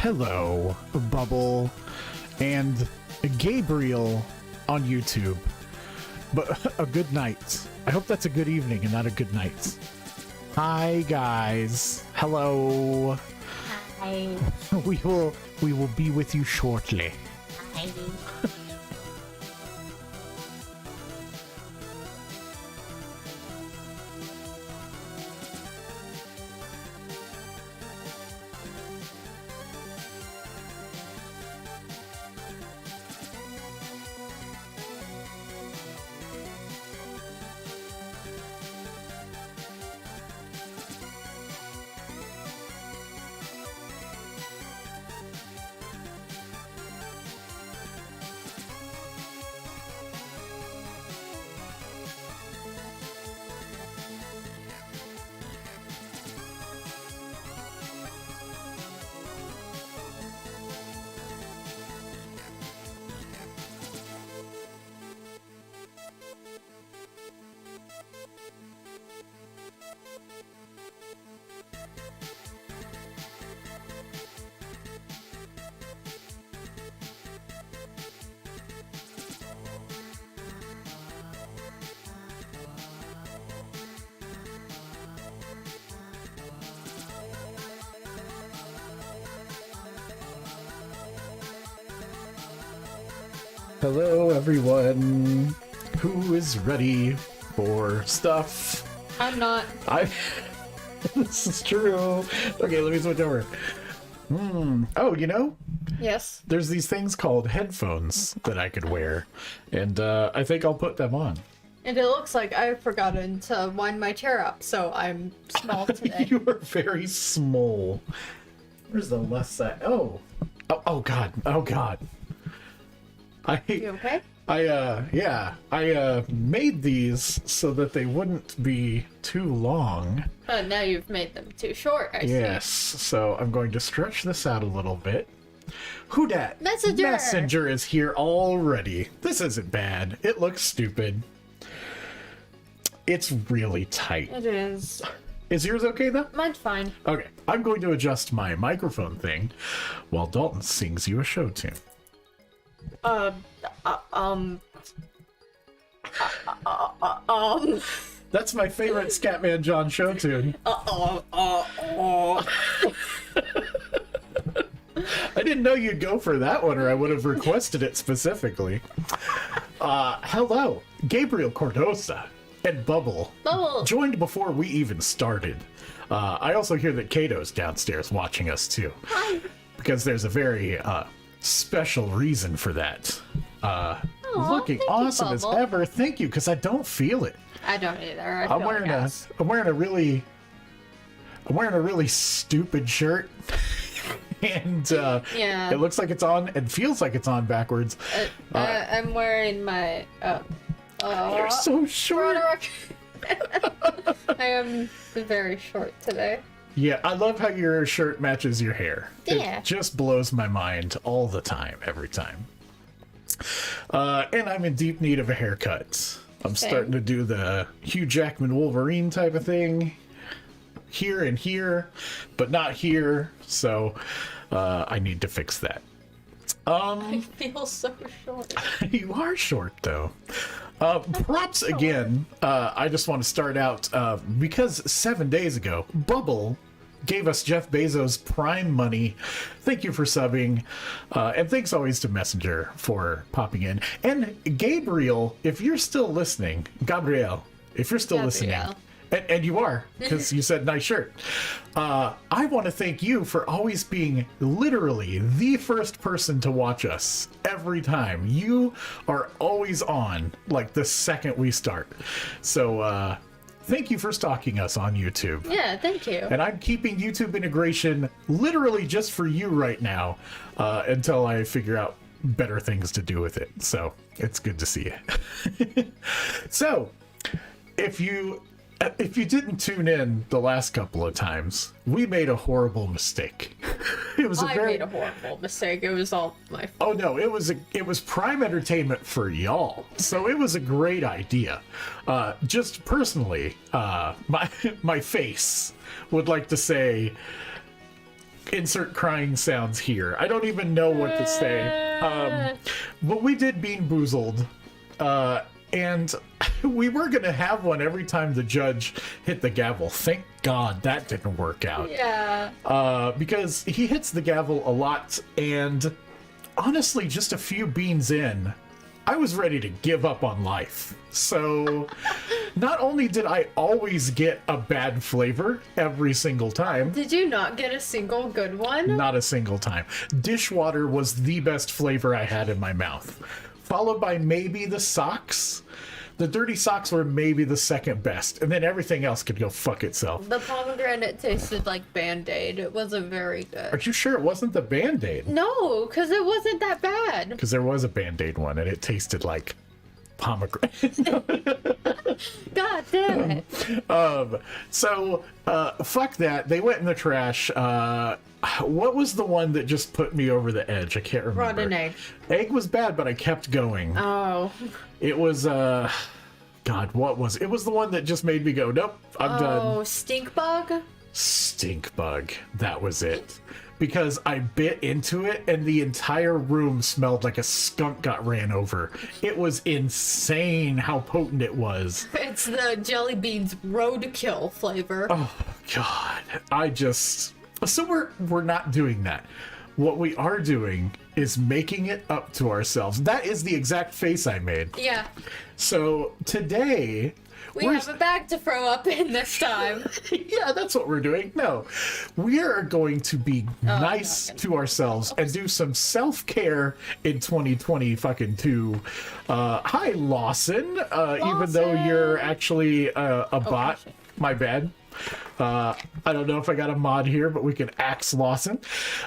hello, Bubble, and Gabriel on YouTube. But a good night. I hope that's a good evening and not a good night. Hi, guys. Hello. Hi. We will be with you shortly. Hi. Hello, everyone. Who is ready for stuff? I'm not. This is true. Okay, let me switch over. Oh, you know, Yes. there's these things called headphones that I could wear, and I think I'll put them on. And it looks like I've forgotten to wind my chair up, so I'm small today. You are very small. Where's the left side? Oh, God. Oh, God. You okay? I made these so that they wouldn't be too long. Oh, now you've made them too short, I Yes, so I'm going to stretch this out a little bit. Who dat? Messenger! Messenger is here already. This isn't bad. It looks stupid. It's really tight. see. It is. Is yours okay, though? Mine's fine. Okay, I'm going to adjust my microphone thing while Dalton sings you a show tune. That's my favorite Scatman John show tune. I didn't know you'd go for that one, or I would have requested it specifically. Hello, Gabriel Cordosa and Bubble. Bubble! Joined before we even started. I also hear that Kato's downstairs watching us too. Hi. Because there's a very special reason for that. Looking thank you, awesome as Bubble. ever. Thank you, because I don't feel it. I don't either. I'm wearing a really stupid shirt. And Yeah. it looks like it's on and feels like it's on backwards. I'm wearing my. You're so short. Roderick. I am very short today. Yeah, I love how your shirt matches your hair. Yeah. It just blows my mind all the time, every time. And I'm in deep need of a haircut. I'm Same. starting to do the Hugh Jackman Wolverine type of thing. Here and here, but not here. So I need to fix that. I feel so short. You are short, though. Props again. I just want to start out because 7 days ago, Bubble gave us Jeff Bezos Prime money. Thank you for subbing. And thanks always to Messenger for popping in. And Gabriel, if you're still listening, Gabriel, if you're still listening, and you are, because you said nice shirt. I want to thank you for always being literally the first person to watch us every time. You are always on, like, the second we start. So, thank you for stalking us on YouTube. Yeah, thank you. And I'm keeping YouTube integration literally just for you right now until I figure out better things to do with it. So, it's good to see you. So, if you didn't tune in the last couple of times, we made a horrible mistake. It was I made a horrible mistake. It was all my fault. Oh no, it was prime entertainment for y'all. So it was a great idea. Just personally, my face would like to say insert crying sounds here. I don't even know what to say. But we did Bean-Boozled. And we were going to have one every time the judge hit the gavel. Thank God that didn't work out. Yeah. Because he hits the gavel a lot, and honestly, just a few beans in, I was ready to give up on life. So not only did I always get a bad flavor every single time. Did you not get a single good one? Not a single time. Dishwater was the best flavor I had in my mouth. Followed by maybe the socks. The dirty socks were maybe the second best, and then everything else could go fuck itself. The pomegranate tasted like Band-Aid. It wasn't very good. Are you sure it wasn't the Band-Aid? No, because it wasn't that bad. Because there was a Band-Aid one, and it tasted like pomegranate. God damn it. Fuck that. They went in the trash. What was the one that just put me over the edge? I can't remember. Rotten egg. Egg was bad, but I kept going. Oh. It was, God, what was it? It was the one that just made me go, nope, I'm done. Oh, stink bug? Stink bug. That was it. Because I bit into it and the entire room smelled like a skunk got ran over. It was insane how potent it was. It's the jelly beans roadkill flavor. Oh, God. So we're not doing that. What we are doing is making it up to ourselves. That is the exact face I made. Yeah. So today... We have a bag to throw up in this time. Yeah, that's what we're doing. No, we are going to be nice to ourselves and do some self-care in 2020 fucking 2. Hi, Lawson. Even though you're actually a bot. Shit. My bad. I don't know if I got a mod here, but we can axe Lawson.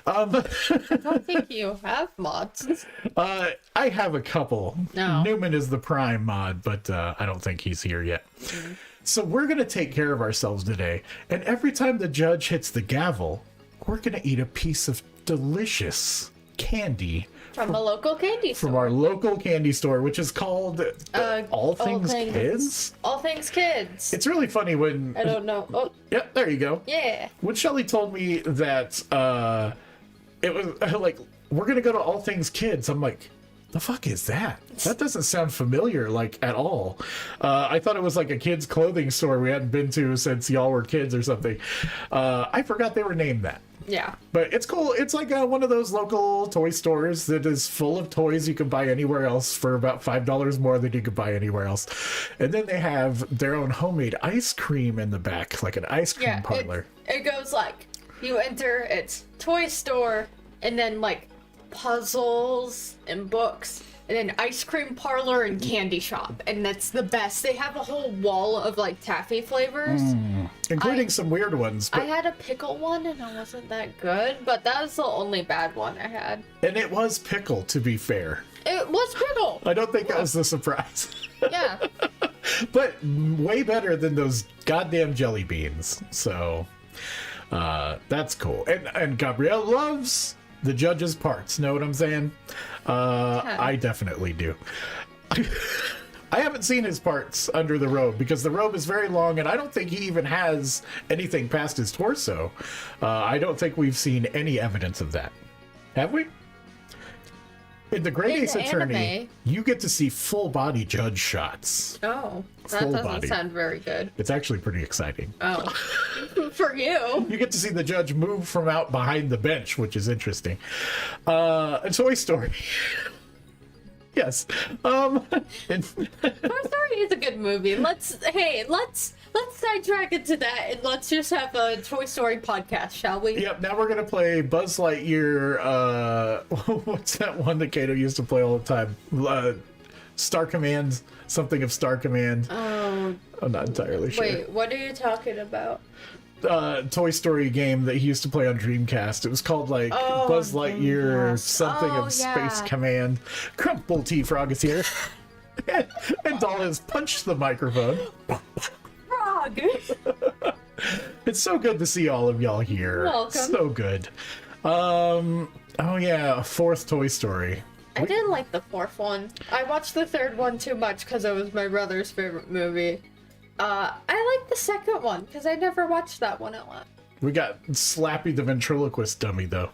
I don't think you have mods. I have a couple. No. Newman is the prime mod, but I don't think he's here yet. Mm-hmm. So we're going to take care of ourselves today. And every time the judge hits the gavel, we're going to eat a piece of delicious candy. From a local candy store. From our local candy store, which is called All Things Kids? All Things Kids. It's really funny when... I don't know. Oh. Yep, there you go. Yeah. When Shelly told me that it was like, we're going to go to All Things Kids, I'm like, the fuck is that? That doesn't sound familiar, like, at all. I thought it was like a kids' clothing store we hadn't been to since y'all were kids or something. I forgot they were named that. Yeah. But it's cool. It's like one of those local toy stores that is full of toys you can buy anywhere else for about $5 more than you could buy anywhere else. And then they have their own homemade ice cream in the back, like an ice cream parlor. It goes like, you enter, it's toy store, and then like puzzles and books, and then ice cream parlor and candy shop, and that's the best. They have a whole wall of like taffy flavors, including some weird ones. But... I had a pickle one and it wasn't that good, but that was the only bad one I had. And it was pickle, to be fair. It was pickle. I don't think that was the surprise. Yeah. But way better than those goddamn jelly beans. So that's cool. And Gabrielle loves the judge's parts. Know what I'm saying? I definitely do. I haven't seen his parts under the robe because the robe is very long and I don't think he even has anything past his torso. I don't think we've seen any evidence of that. Have we? In the Great Ace Attorney, anime, you get to see full body judge shots. Oh, that Full doesn't body. sound very good. It's actually pretty exciting. Oh, for you. You get to see the judge move from out behind the bench, which is interesting. A Toy Story. Yes. Toy Story is a good movie. Let's sidetrack into that and let's just have a Toy Story podcast, shall we? Yep, now we're gonna play Buzz Lightyear, what's that one that Kato used to play all the time? Star Command, something of Star Command. Oh. I'm not entirely sure. Wait, what are you talking about? Toy Story game that he used to play on Dreamcast. It was called like Buzz Lightyear, something of Space Command. Crumple T-Frog is here. And Doll has punched the microphone. Frog! It's so good to see all of y'all here. Welcome. So good. Oh yeah, a fourth Toy Story. I didn't like the fourth one. I watched the third one too much because it was my brother's favorite movie. I like the second one because I never watched that one a lot. We got Slappy the ventriloquist dummy, though.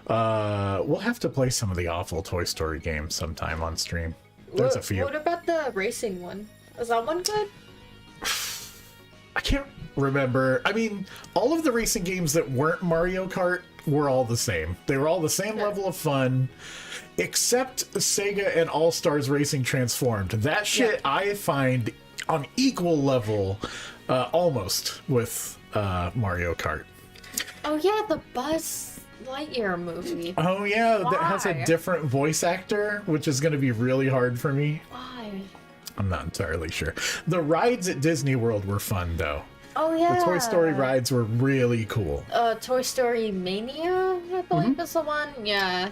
We'll have to play some of the awful Toy Story games sometime on stream. There's a few. What about the racing one? Is that one good? I can't remember. I mean, all of the racing games that weren't Mario Kart were all the same. They were all the same level of fun, except Sega and All Stars Racing Transformed. That shit I find on equal level, almost, with Mario Kart. Oh yeah, the Buzz Lightyear movie. Oh yeah, that has a Why? different voice actor, which is going to be really hard for me. Why? I'm not entirely sure. The rides at Disney World were fun, though. Oh yeah. The Toy Story rides were really cool. Toy Story Mania, I believe is the one. Yeah.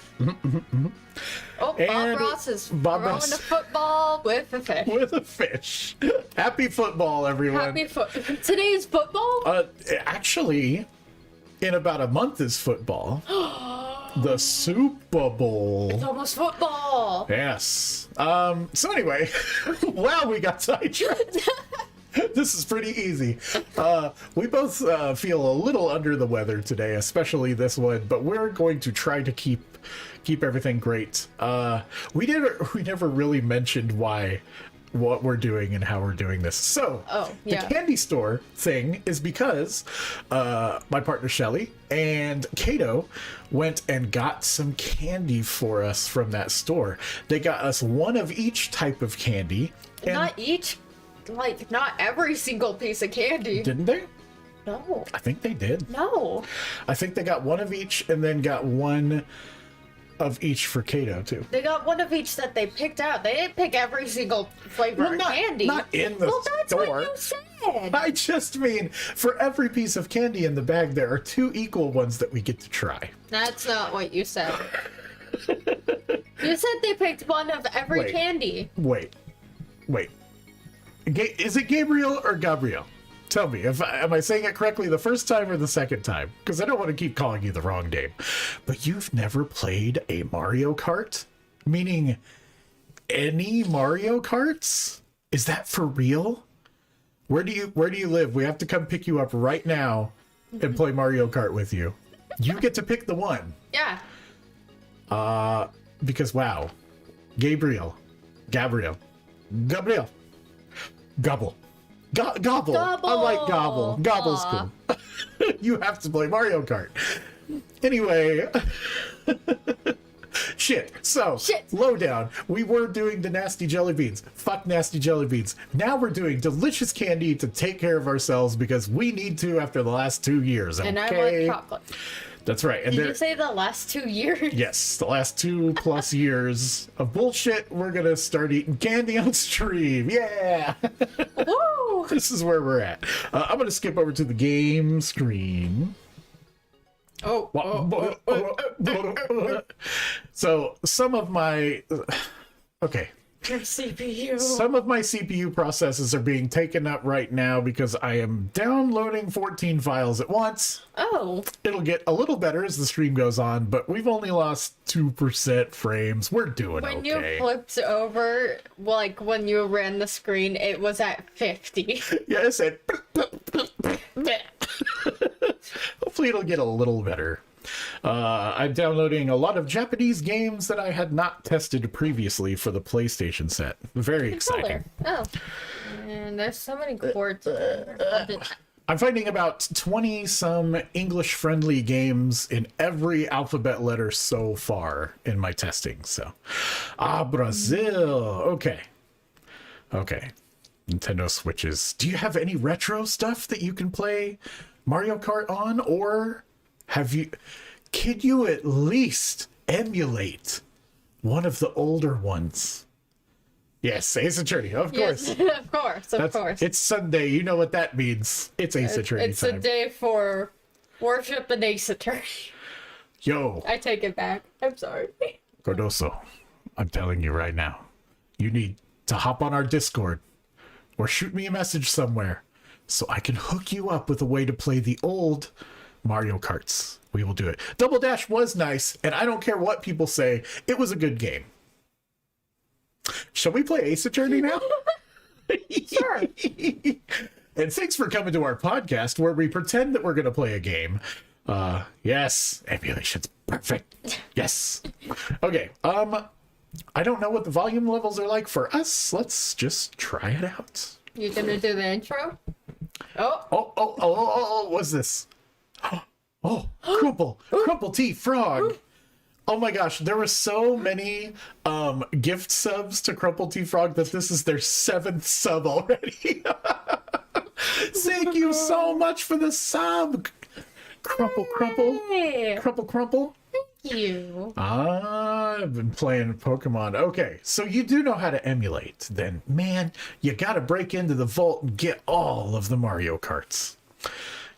Oh, And Bob Ross is Bob throwing Ross- a football with a fish. With a fish. Happy football, everyone. Happy Today's football? Actually, in about a month is football. The Super Bowl. It's almost football. Yes. So anyway, wow, we got sidetracked. This is pretty easy. We both feel a little under the weather today, especially this one, but we're going to try to keep everything great. We never really mentioned what we're doing and how we're doing this. So, the candy store thing is because my partner Shelly and Kato went and got some candy for us from that store. They got us one of each type of candy. Not each, not every single piece of candy. Didn't they? No. I think they did. No. I think they got one of each and then got one of each for Kato too. They got one of each that they picked out. They didn't pick every single flavor of candy. Not in the that's store. what you said. I just mean, for every piece of candy in the bag, there are two equal ones that we get to try. That's not what you said. You said they picked one of every Wait. candy. Wait. Is it Gabriel or Gabriel? Tell me, am I saying it correctly the first time or the second time? Because I don't want to keep calling you the wrong name. But you've never played a Mario Kart? Meaning any Mario Karts? Is that for real? Where do you live? We have to come pick you up right now and play Mario Kart with you. You get to pick the one. Yeah. Because wow. Gabriel. Gobble. Gobble. I like Gobble. Gobble's cool. You have to play Mario Kart. Anyway. Shit. Lowdown. We were doing the nasty jelly beans. Fuck nasty jelly beans. Now we're doing delicious candy to take care of ourselves because we need to after the last 2 years. Okay? And I like chocolate. That's right. And Did you say the last 2 years? Yes, the last 2+ years of bullshit, we're gonna start eating candy on stream. Yeah! Woo! This is where we're at. I'm gonna skip over to the game screen. So, some of my... Okay. Your CPU. Some of my CPU processes are being taken up right now because I am downloading 14 files at once. Oh. It'll get a little better as the stream goes on, but we've only lost 2% frames. We're doing When okay. you flipped over, when you ran the screen, it was at 50. Yeah, it said... Hopefully it'll get a little better. I'm downloading a lot of Japanese games that I had not tested previously for the PlayStation set. Very exciting. Oh. And there's so many chords. I'm finding about 20-some English-friendly games in every alphabet letter so far in my testing. So, Brazil. Okay. Nintendo Switches. Do you have any retro stuff that you can play Mario Kart on, or can you at least emulate one of the older ones? Yes, Ace Attorney, of course. Of course. It's Sunday. You know what that means. It's Ace Attorney It's time. a day for worship and Ace Attorney. Yo. I take it back. I'm sorry. Cardoso, I'm telling you right now, you need to hop on our Discord or shoot me a message somewhere so I can hook you up with a way to play the old Mario Karts. We will do it. Double Dash was nice, and I don't care what people say, it was a good game. Shall we play Ace Attorney now? Sure. And thanks for coming to our podcast where we pretend that we're going to play a game. Yes, emulation's perfect. Yes. Okay, I don't know what the volume levels are like for us. Let's just try it out. You gonna do the intro? What's this? Oh, Crumple Tea Frog. Oh my gosh, there were so many gift subs to Crumple Tea Frog that this is their 7th sub already. Thank you so much for the sub. Crumple. Crumple. Thank you. I've been playing Pokemon. Okay, so you do know how to emulate. Then, man, you gotta break into the vault and get all of the Mario Karts.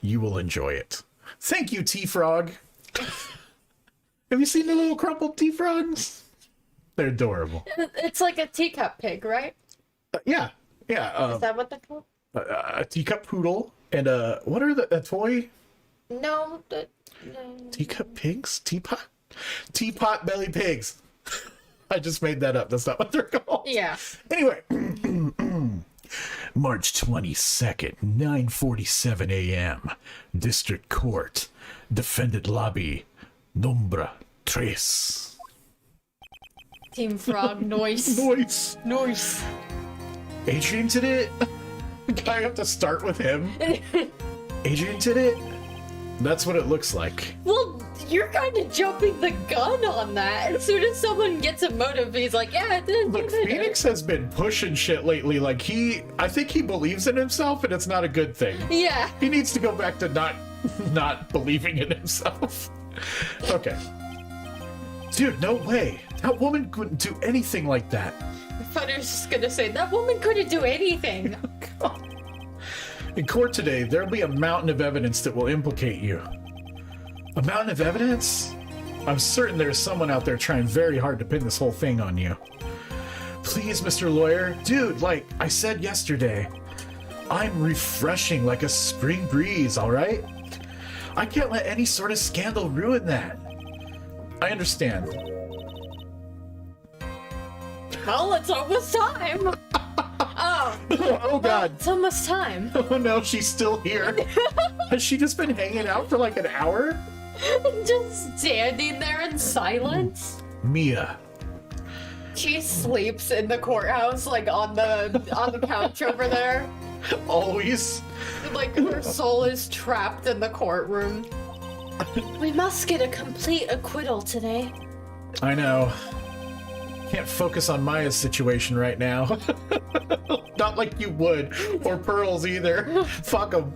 You will enjoy it. Thank you, T-Frog. Have you seen the little crumpled T-Frogs? They're adorable. It's like a teacup pig, right? Yeah. Is that what they're called? A teacup poodle and what are a toy? No. Teacup pigs? Teapot belly pigs. I just made that up. That's not what they're called. Yeah. Anyway, March 22nd, 9:47 a.m. District Court, Defendant Lobby, Nombra Tres. Team Frog, noise. Noise. Adrian did it. I have to start with him. Adrian did it. That's what it looks like. Well, you're kind of jumping the gun on that. As soon as someone gets a motive, he's like, yeah, it did. Look, Phoenix has been pushing shit lately. Like, I think he believes in himself, and it's not a good thing. Yeah. He needs to go back to not believing in himself. Okay. Dude, no way. That woman couldn't do anything like that. I thought he was just gonna say, that woman couldn't do anything. In court today, there'll be a mountain of evidence that will implicate you. A mountain of evidence? I'm certain there's someone out there trying very hard to pin this whole thing on you. Please, Mr. Lawyer. Dude, like I said yesterday, I'm refreshing like a spring breeze, all right? I can't let any sort of scandal ruin that. I understand. Well, it's almost time. Oh God. It's almost time. Oh no, she's still here. Has she just been hanging out for like an hour? Just standing there in silence. Mia. She sleeps in the courthouse, like on the couch over there. Always. Like her soul is trapped in the courtroom. We must get a complete acquittal today. I know. Can't focus on Maya's situation right now. Not like you would, or Pearl's either. Fuck them.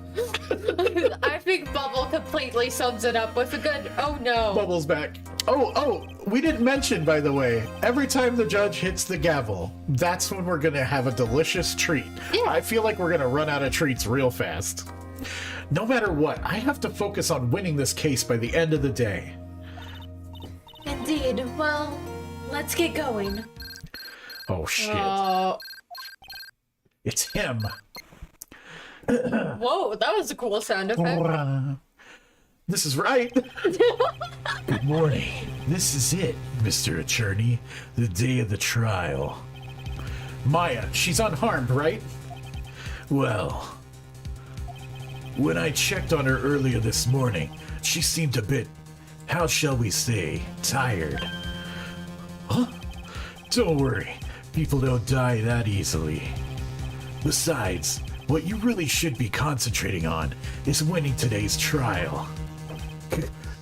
I think Bubble completely sums it up with a good, oh no. Bubble's back. Oh, we didn't mention, by the way, every time the judge hits the gavel, that's when we're gonna have a delicious treat. Yeah. I feel like we're gonna run out of treats real fast. No matter what, I have to focus on winning this case by the end of the day. Indeed. Well, let's get going. Oh shit. It's him. Whoa, that was a cool sound effect. This is right. Good morning. This is it, Mr. Attorney. The day of the trial. Maya, she's unharmed, right? Well, when I checked on her earlier this morning, she seemed a bit, how shall we say, tired. Huh? Don't worry. People don't die that easily. Besides, what you really should be concentrating on is winning today's trial.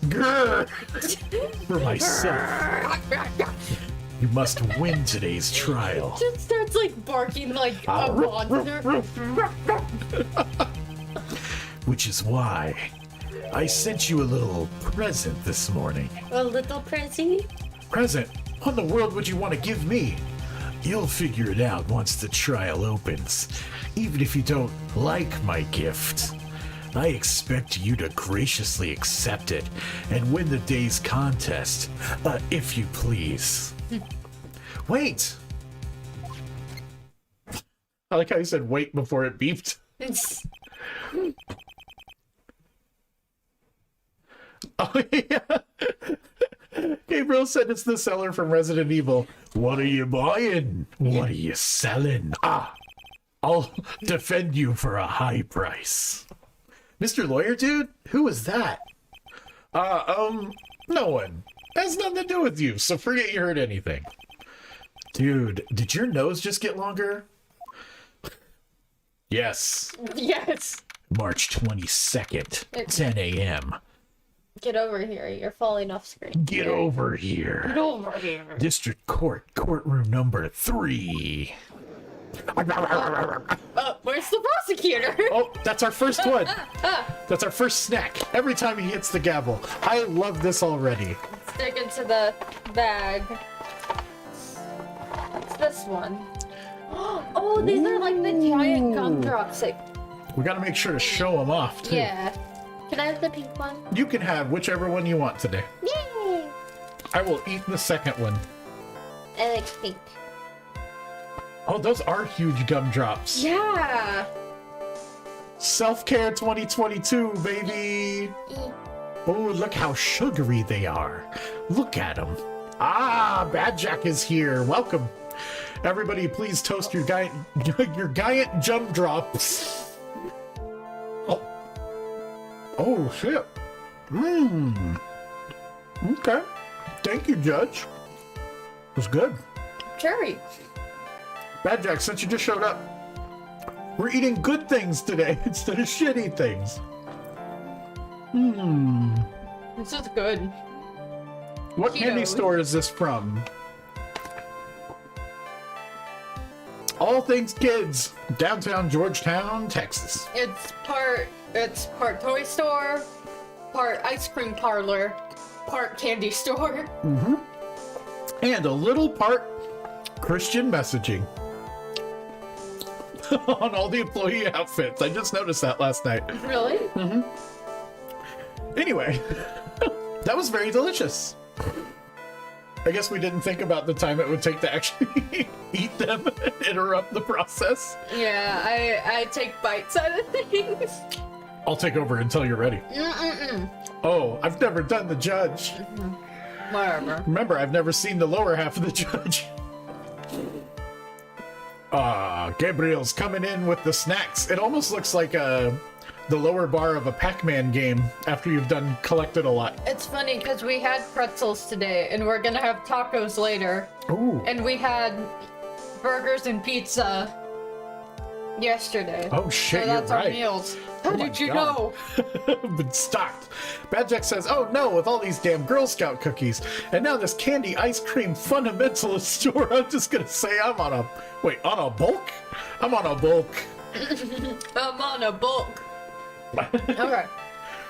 Grr! For myself. You must win today's trial. Just starts like barking like a monster. Which is why I sent you a little present this morning. A little Prissy? Present? What in the world would you want to give me? You'll figure it out once the trial opens. Even if you don't like my gift, I expect you to graciously accept it and win the day's contest, if you please. Wait! I like how you said wait before it beeped. Oh, yeah. Gabriel said it's the seller from Resident Evil. What are you buying? What are you selling? I'll defend you for a high price. Mr. Lawyer Dude? Who was that? No one. Has nothing to do with you, so forget you heard anything. Dude, did your nose just get longer? Yes. Yes. March 22nd, 10 a.m. Get over here. You're falling off screen. Get over here. Get over here. District Court, courtroom number 3. Where's the prosecutor? Oh, that's our first one. That's our first snack. Every time he hits the gavel. I love this already. Stick into the bag. It's this one. Oh, these are like the giant gumdrops. We gotta make sure to show them off, too. Yeah. Can I have the pink one? You can have whichever one you want today. Yay! I will eat the second one. I like pink. Oh, those are huge gumdrops. Yeah. Self-care 2022, baby. Oh, look how sugary they are. Look at them. Ah, Bad Jack is here. Welcome. Everybody, please toast your giant gumdrops. Oh, shit. Okay. Thank you, Judge. It was good. Cherry. Bad Jack, since you just showed up, we're eating good things today instead of shitty things. This is good. What candy Cheetos. store is this from? All Things Kids, downtown Georgetown, Texas. It's part toy store, part ice cream parlor, part candy store. And a little part Christian messaging. On all the employee outfits. I just noticed that last night. Really? Anyway, that was very delicious. I guess we didn't think about the time it would take to actually eat them and interrupt the process. Yeah, I take bites out of things. I'll take over until you're ready. Oh, I've never done the judge. Whatever. Remember, I've never seen the lower half of the judge. Gabriel's coming in with the snacks. It almost looks like the lower bar of a Pac-Man game after you've done collected a lot. It's funny because we had pretzels today and we're gonna have tacos later. Ooh. And we had burgers and pizza yesterday. Oh shit, so that's you're our right. meals. How Oh my did you God. know? Been stocked. Bad Jack says, oh no, with all these damn Girl Scout cookies. And now this candy ice cream fundamentalist store. I'm just gonna say I'm on a bulk? I'm on a bulk. I'm on a bulk. Okay.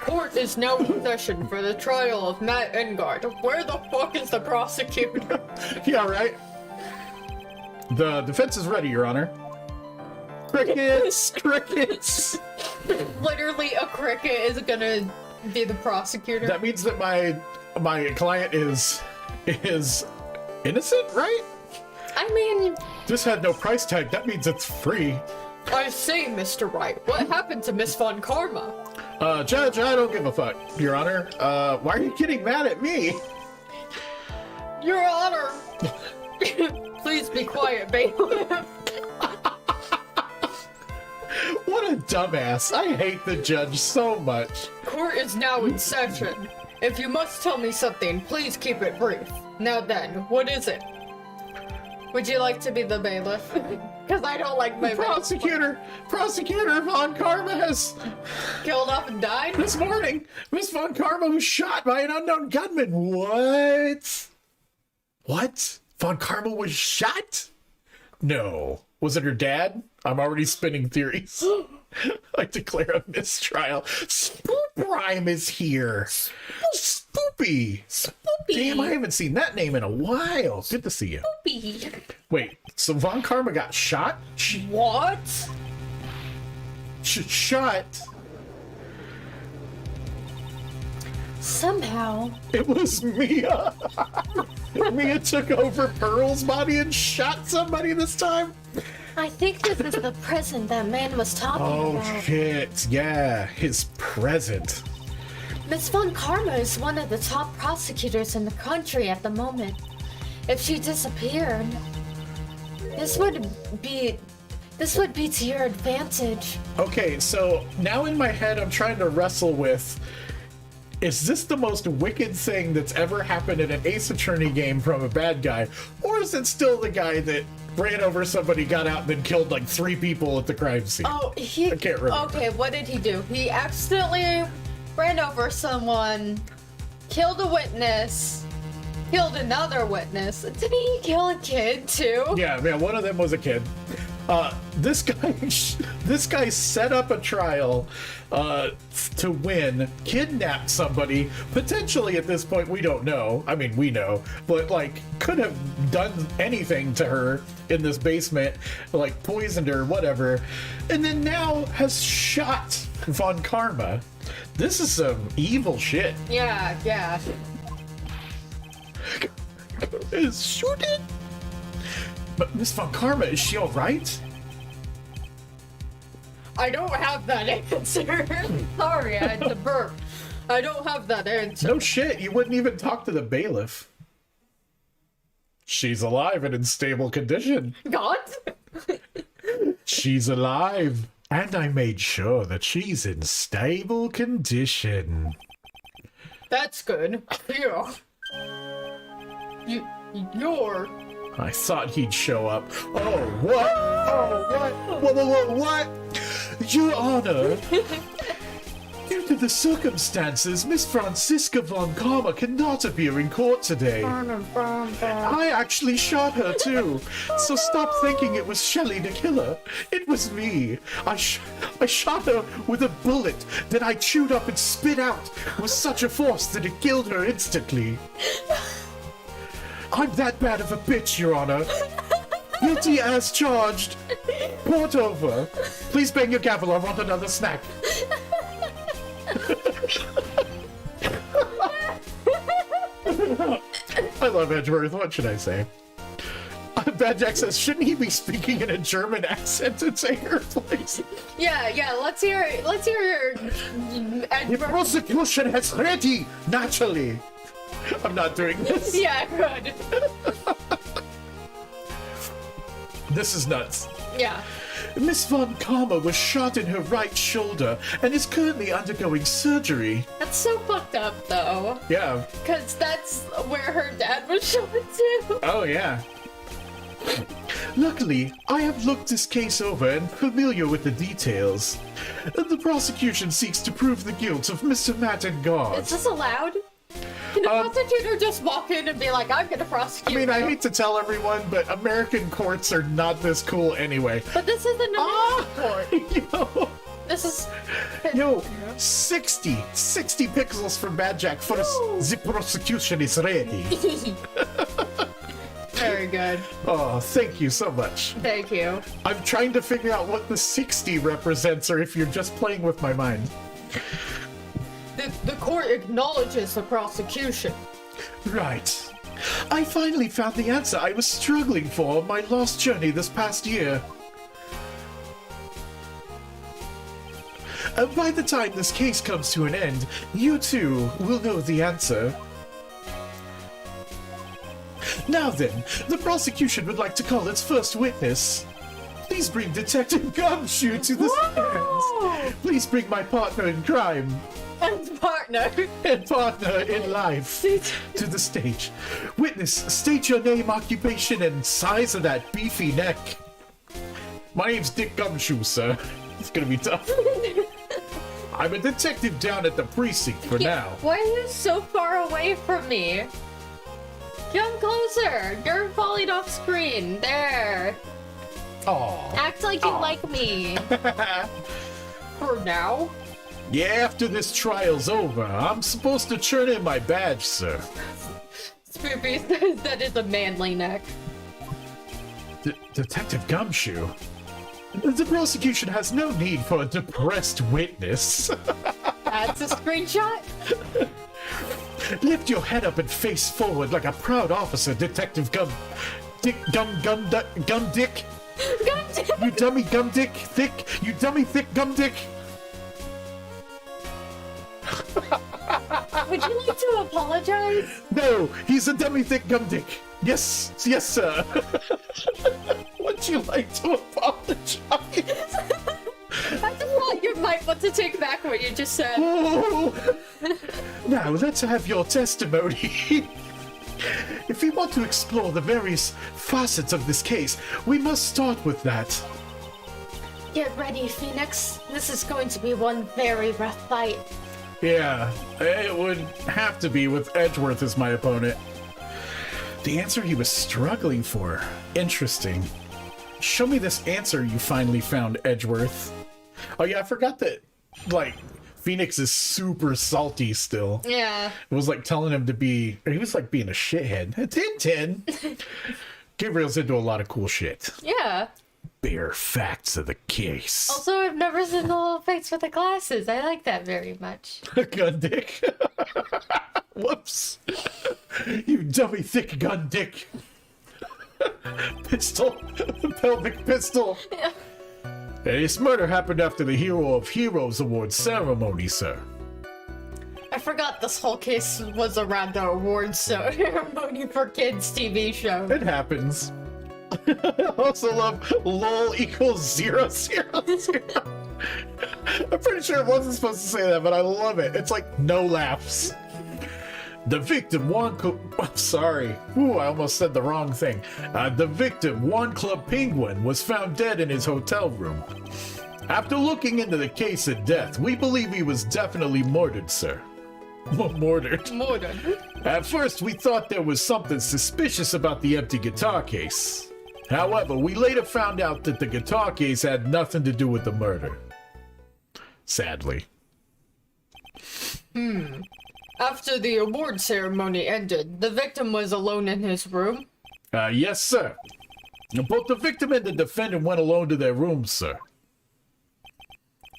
Court is now in session for the trial of Matt Engard. Where the fuck is the prosecutor? Yeah, right? The defense is ready, Your Honor. Crickets! Crickets! Literally, a cricket is gonna be the prosecutor. That means that my client is innocent, right? I mean, This had no price tag. That means it's free. I say, Mr. Wright, what happened to Miss Von Karma? Judge, I don't give a fuck, Your Honor. Why are you getting mad at me? Your Honor! Please be quiet, bailiff. What a dumbass. I hate the judge so much. Court is now in session. If you must tell me something, please keep it brief. Now then, what is it? Would you like to be the bailiff? Because I don't like my Prosecutor Von Karma has killed off and died? this morning. Miss Von Karma was shot by an unknown gunman. What? What? Von Karma was shot? No. Was it her dad? I'm already spinning theories. I declare a mistrial. Spoop Rhyme is here. Spoopy. Damn, I haven't seen that name in a while. Good to see you. Spoopy. Wait, so Von Karma got shot? What? Shot? Somehow. It was Mia. Mia took over Pearl's body and shot somebody this time? I think this is the present that man was talking Oh, about. shit. Yeah, his present. Miss Von Karma is one of the top prosecutors in the country at the moment. If she disappeared, this would be This would be to your advantage. Okay, so now in my head I'm trying to wrestle with, is this the most wicked thing that's ever happened in an Ace Attorney game from a bad guy? Or is it still the guy that ran over somebody, got out, and then killed like 3 people at the crime scene? Oh, I can't remember. Okay, what did he do? He accidentally ran over someone, killed a witness, killed another witness. Did he kill a kid too? Yeah, man, one of them was a kid. This guy set up a trial to win, kidnapped somebody, potentially at this point, we don't know. I mean, we know, but like, could have done anything to her in this basement, like poisoned her, whatever, and then now has shot Von Karma. This is some evil shit. Yeah. Is shooting? But Miss Von Karma, is she alright? I don't have that answer. Sorry, I had to burp. I don't have that answer. No shit, you wouldn't even talk to the bailiff. She's alive and in stable condition. God? She's alive. And I made sure that she's in stable condition. That's good. Yeah. You're... I thought he'd show up. Oh, what? Oh, what? Whoa, what? Your Honor, due to the circumstances, Miss Franziska von Karma cannot appear in court today. I actually shot her too, so stop thinking it was Shelley the killer. It was me. I shot her with a bullet that I chewed up and spit out with such a force that it killed her instantly. I'm that bad of a bitch, Your Honor. Guilty as charged. Port over. Please bang your gavel. I want another snack. I love Edgeworth. What should I say? Bad Jack says, shouldn't he be speaking in a German accent to take her place? Yeah, let's hear The prosecution has ready, naturally. I'm not doing this. Yeah, good. This is nuts. Yeah. Miss Von Karma was shot in her right shoulder and is currently undergoing surgery. That's so fucked up, though. Yeah. Because that's where her dad was shot too. Oh, yeah. Luckily, I have looked this case over and familiar with the details. The prosecution seeks to prove the guilt of Mr. Matt and God. Is this allowed? Can a prosecutor just walk in and be like, I'm gonna prosecute I mean, you? I hate to tell everyone, but American courts are not this cool anyway. But this isn't an court. Yo, This is... 60 pixels from Bad Jack for the prosecution is ready. Very good. Oh, thank you so much. Thank you. I'm trying to figure out what the 60 represents, or if you're just playing with my mind. The court acknowledges the prosecution. Right. I finally found the answer I was struggling for on my lost journey this past year. By the time this case comes to an end, you too will know the answer. Now then, the prosecution would like to call its first witness. Please bring Detective Gumshoe to the stand. Please bring my partner in crime And partner. and partner in life to the stage. Witness, state your name, occupation, and size of that beefy neck. My name's Dick Gumshoe, sir. It's gonna be tough. I'm a detective down at the precinct for now. Why are you so far away from me? Come closer. You're falling off screen. There. Aw. Act like you like me. For now. Yeah, after this trial's over, I'm supposed to turn in my badge, sir. Spoopy says that is a manly neck. Detective Gumshoe? The prosecution has no need for a depressed witness. That's a screenshot? Lift your head up and face forward like a proud officer, Detective Dick. You dummy Gum Dick Thick. You dummy thick Gum Dick. Would you like to apologize? No, he's a dummy thick gum dick. Yes, yes, sir. Would you like to apologize? I just thought you might want to take back what you just said. Oh. Now, let's have your testimony. If we want to explore the various facets of this case, we must start with that. Get ready, Phoenix. This is going to be one very rough fight. Yeah, it would have to be with Edgeworth as my opponent. The answer he was struggling for. Interesting. Show me this answer you finally found, Edgeworth. Oh yeah, I forgot that, like, Phoenix is super salty still. Yeah. It was like telling him to be, or he was like being a shithead. 10-10. Gabriel's into a lot of cool shit. Yeah. Bare facts of the case. Also, I've never seen the little face with the glasses. I like that very much. Gun dick. Whoops. You dummy thick gun dick. Pistol. Pelvic pistol. Yeah. This murder happened after the Hero of Heroes Award ceremony, sir. I forgot this whole case was around the awards ceremony for kids' TV show. It happens. I also love LOL equals 0, 0, 0. I'm pretty sure it wasn't supposed to say that, but I love it. It's like no laughs. The victim, I'm sorry. Ooh, I almost said the wrong thing. The victim, One Club Penguin, was found dead in his hotel room. After looking into the case of death, we believe he was definitely murdered, sir. Murdered. Murdered. At first, we thought there was something suspicious about the empty guitar case. However, we later found out that the guitar case had nothing to do with the murder. Sadly. After the award ceremony ended, the victim was alone in his room? Yes, sir. Both the victim and the defendant went alone to their rooms, sir.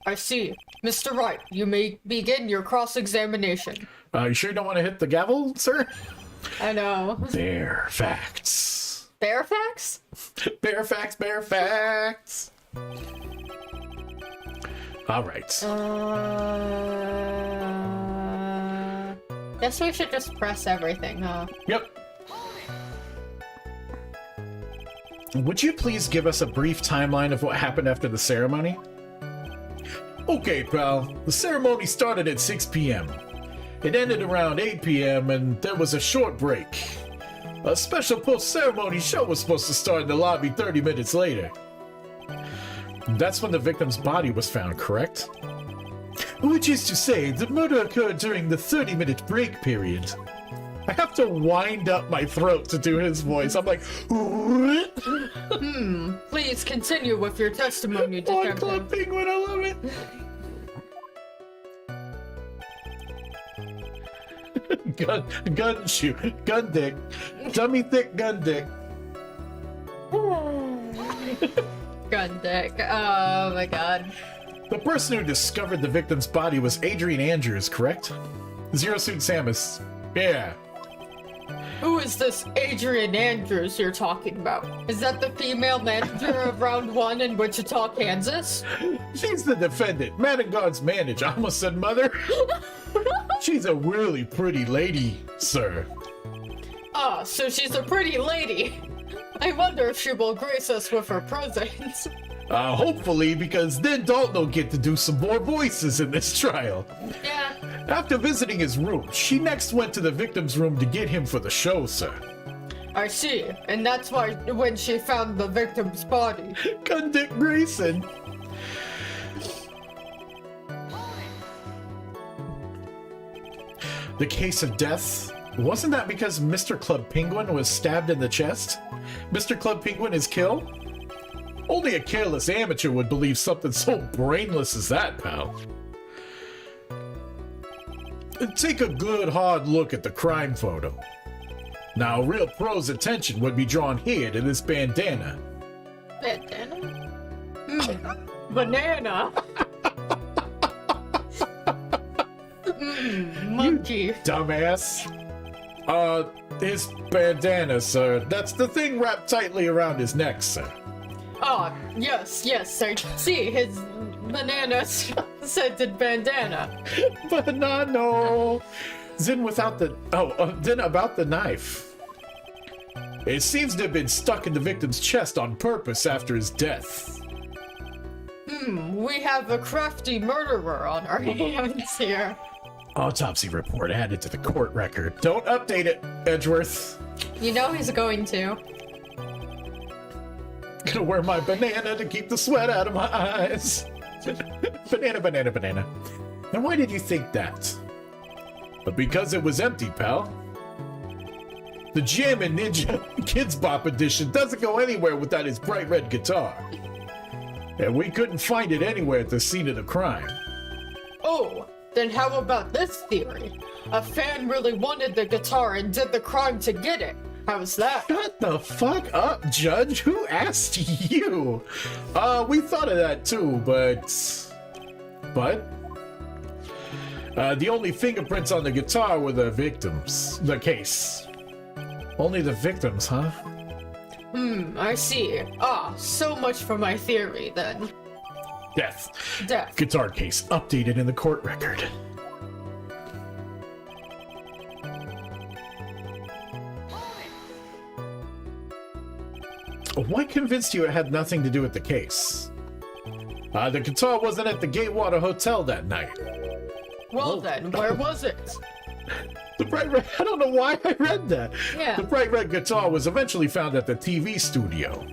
I see. Mr. Wright, you may begin your cross-examination. You sure you don't want to hit the gavel, sir? I know. Bare facts. Bear facts? Bare facts, bare facts. All right. Guess we should just press everything, huh? Yep. Would you please give us a brief timeline of what happened after the ceremony? Okay, pal. The ceremony started at 6 p.m. It ended around 8 p.m. and there was a short break. A special post-ceremony show was supposed to start in the lobby 30 minutes later. That's when the victim's body was found, correct? Which is to say, the murder occurred during the 30-minute break period. I have to wind up my throat to do his voice. I'm like, Please continue with your testimony, One detective. Club Penguin, I love it. gun dick, dummy thick gun dick. Gun dick. Oh my god. The person who discovered the victim's body was Adrian Andrews, correct? Zero Suit Samus. Yeah. Who is this Adrian Andrews you're talking about? Is that the female manager of round 1 in Wichita, Kansas? She's the defendant, Madagon's manager. I almost said mother. She's a really pretty lady, sir. Ah, so she's a pretty lady. I wonder if she will grace us with her presence. Hopefully, because then Dalton will get to do some more voices in this trial. Yeah. After visiting his room, she next went to the victim's room to get him for the show, sir. I see. And that's why when she found the victim's body. Gun Dick Grayson. The case of death, wasn't that because Mr. Club Penguin was stabbed in the chest? Mr. Club Penguin is killed? Only a careless amateur would believe something so brainless as that, pal. Take a good hard look at the crime photo. Now, a real pro's attention would be drawn here to this bandana. Bandana? Banana. Monkey. Dumbass. His bandana, sir. That's the thing wrapped tightly around his neck, sir. Oh, yes, I see his banana scented bandana. Banana. Then without the... then about the knife. It seems to have been stuck in the victim's chest on purpose after his death. We have a crafty murderer on our hands here. Autopsy report added to the court record. Don't update it, Edgeworth. You know he's going to. Gonna wear my banana to keep the sweat out of my eyes. Banana, banana, banana. And why did you think that? But because it was empty, pal. The Jammin' Ninja Kids Bop edition doesn't go anywhere without his bright red guitar. And we couldn't find it anywhere at the scene of the crime. Oh, then how about this theory? A fan really wanted the guitar and did the crime to get it. How's that? Shut the fuck up, Judge. Who asked you? We thought of that too, but... the only fingerprints on the guitar were the victims. The case. Only the victims, huh? I see. So much for my theory, then. Death. Death. Guitar case updated in the court record. What convinced you it had nothing to do with the case? The guitar wasn't at the Gatewater Hotel that night. Well then, where was it? The bright red... I don't know why I read that. Yeah. The bright red guitar was eventually found at the TV studio.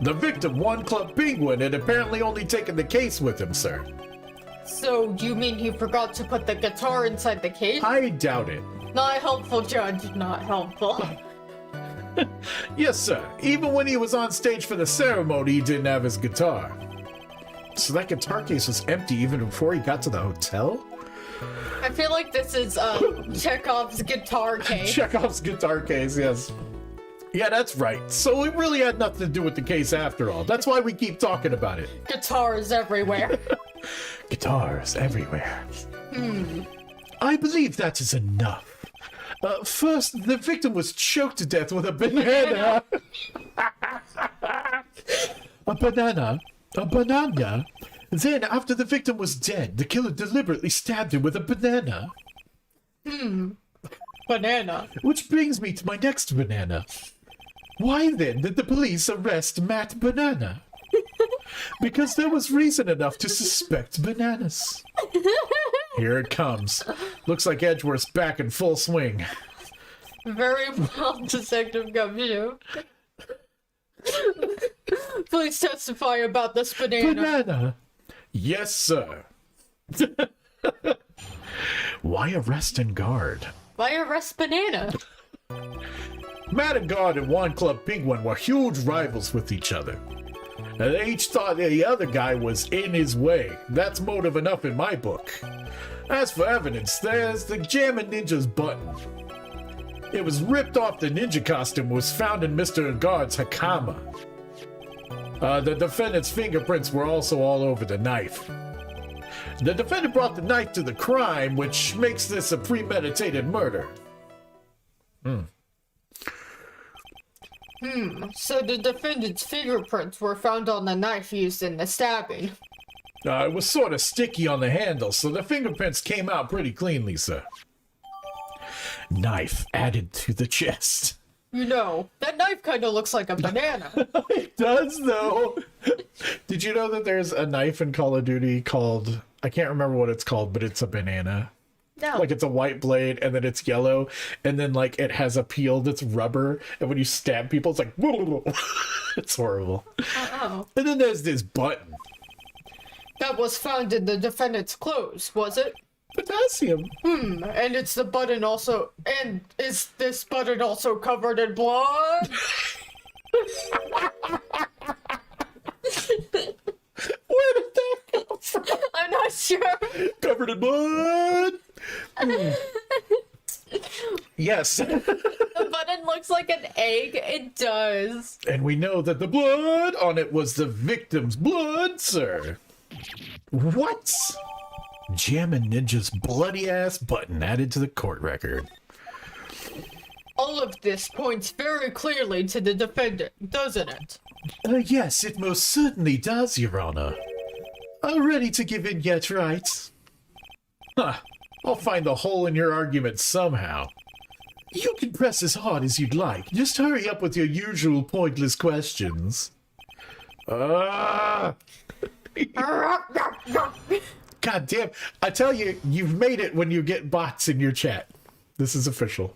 The victim, One Club Penguin, had apparently only taken the case with him, sir. So, you mean he forgot to put the guitar inside the case? I doubt it. Not helpful, Judge. Not helpful. Yes, sir. Even when he was on stage for the ceremony, he didn't have his guitar. So that guitar case was empty even before he got to the hotel? I feel like this is Chekhov's guitar case. Chekhov's guitar case, yes. Yeah, that's right. So it really had nothing to do with the case after all. That's why we keep talking about it. Guitars everywhere. Guitars everywhere. I believe that is enough. First, the victim was choked to death with a banana. A banana. A banana. Then, after the victim was dead, the killer deliberately stabbed him with a banana. Banana. Which brings me to my next banana. Why then did the police arrest Matt Banana? Because there was reason enough to suspect bananas. Here it comes. Looks like Edgeworth's back in full swing. Very well, Detective Gumshoe. Please testify about this banana. Banana? Yes, sir. Why arrest and guard? Why arrest Banana? Matt and Guard and One Club Penguin were huge rivals with each other. And they each thought the other guy was in his way. That's motive enough in my book. As for evidence, there's the Jammin' Ninja's button. It was ripped off the ninja costume and was found in Mr. Guard's hakama. The defendant's fingerprints were also all over the knife. The defendant brought the knife to the crime, which makes this a premeditated murder. So the defendant's fingerprints were found on the knife used in the stabbing. It was sort of sticky on the handle, so the fingerprints came out pretty cleanly, sir. Knife added to the chest. You know, that knife kind of looks like a banana. It does, though. Did you know that there's a knife in Call of Duty called... I can't remember what it's called, but it's a banana. No. Like, it's a white blade, and then it's yellow, and then, like, it has a peel that's rubber, and when you stab people, it's like... It's horrible. Uh-oh. And then there's this button. That was found in the defendant's clothes, was it? Potassium. And it's the button also... And is this button also covered in blood? Where did that come from? I'm not sure. Covered in blood. Yes. The button looks like an egg. It does. And we know that the blood on it was the victim's blood, sir. What? Jammin' Ninja's bloody ass button added to the court record. All of this points very clearly to the defendant, doesn't it? Yes, it most certainly does, Your Honor. Ready to give in yet, right? Huh. I'll find the hole in your argument somehow. You can press as hard as you'd like. Just hurry up with your usual pointless questions. God damn. I tell you, you've made it when you get bots in your chat. This is official.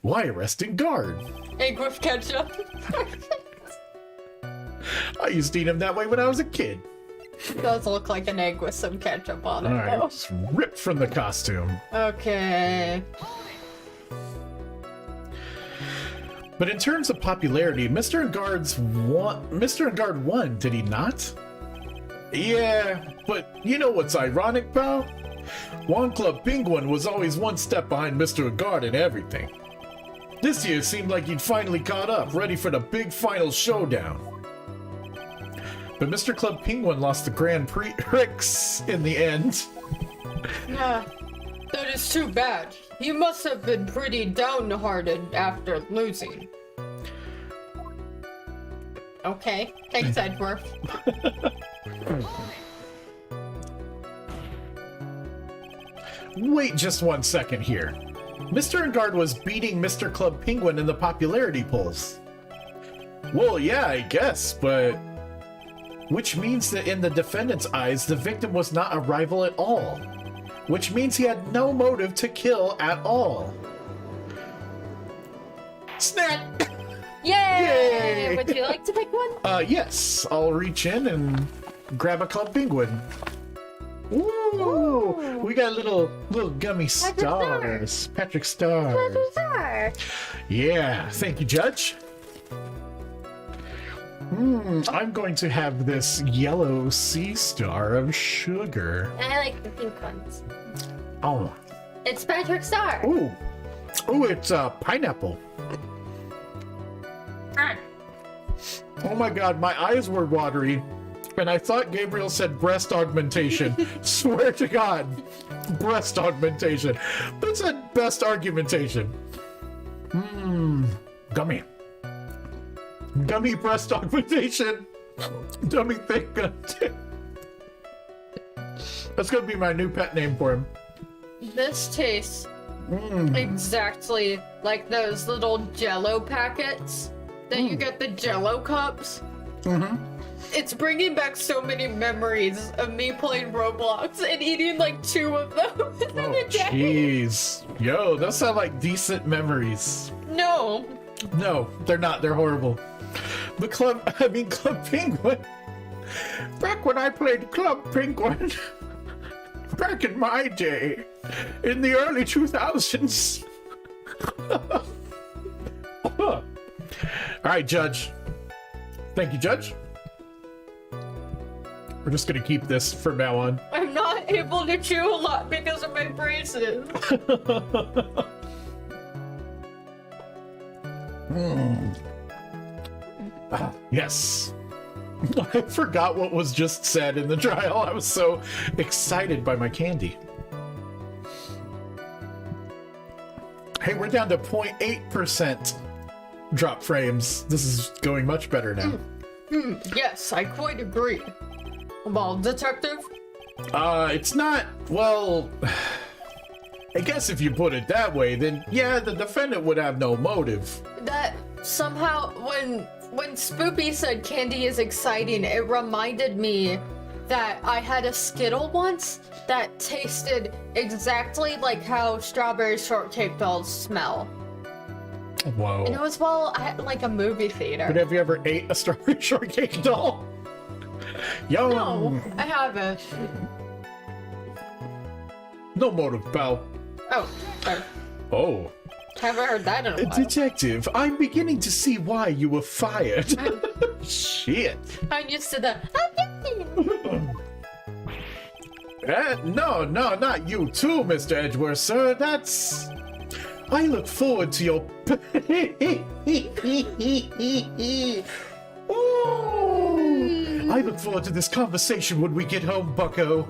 Why arresting guard? Egg with ketchup. I used to eat him that way when I was a kid. It does look like an egg with some ketchup on it, Alright, though. it's ripped from the costume. Okay. But in terms of popularity, Mr. and Guard won, did he not? Yeah, but you know what's ironic, pal? Juan Club Penguin was always one step behind Mr. and Guard in everything. This year seemed like he'd finally caught up, ready for the big final showdown. But Mr. Club Penguin lost the Grand Prix in the end. Yeah, that is too bad. You must have been pretty downhearted after losing. Okay, thanks, Edward. Wait just 1 second here. Mr. and Guard was beating Mr. Club Penguin in the popularity polls. Well, yeah, I guess, but... Which means that in the defendant's eyes, the victim was not a rival at all. Which means he had no motive to kill at all. Snap! Yay! Yay! Would you like to pick one? Yes. I'll reach in and grab a Club Penguin. Ooh! We got little gummy stars. Patrick Stars. Yeah, thank you, Judge. I'm going to have this yellow sea star of sugar. I like the pink ones. Oh. It's Patrick Star. Ooh. Ooh, it's pineapple. Oh my god, my eyes were watery. And I thought Gabriel said breast augmentation. Swear to God. Breast augmentation. That's a best argumentation. Gummy. Gummy breast augmentation. Dummy thing. That's gonna be my new pet name for him. This tastes exactly like those little Jell-O packets that you get the Jell-O cups. It's bringing back so many memories of me playing Roblox and eating like 2 of them in a day. Jeez. Yo, those sound like decent memories. No. No, they're not. They're horrible. But Club Penguin. Back when I played Club Penguin, back in my day, in the early 2000s. All right, Judge. Thank you, Judge. We're just gonna keep this from now on. I'm not able to chew a lot because of my braces. Yes. I forgot what was just said in the trial. I was so excited by my candy. Hey, we're down to 0.8% drop frames. This is going much better now. Yes, I quite agree. Well, detective? It's not, well, I guess if you put it that way, then yeah, the defendant would have no motive. That somehow, when Spoopy said candy is exciting, it reminded me that I had a Skittle once that tasted exactly like how strawberry shortcake dolls smell. Whoa. And it was while at like a movie theater. But have you ever ate a strawberry shortcake doll? Yum. No, I haven't. No motive, pal. Oh, sorry. Oh. Haven't heard that in a while. Detective, I'm beginning to see why you were fired. Shit. I'm used to the. No, not you too, Mr. Edgeworth, sir. That's... I look forward to your... Ooh. I look forward to this conversation when we get home, bucko.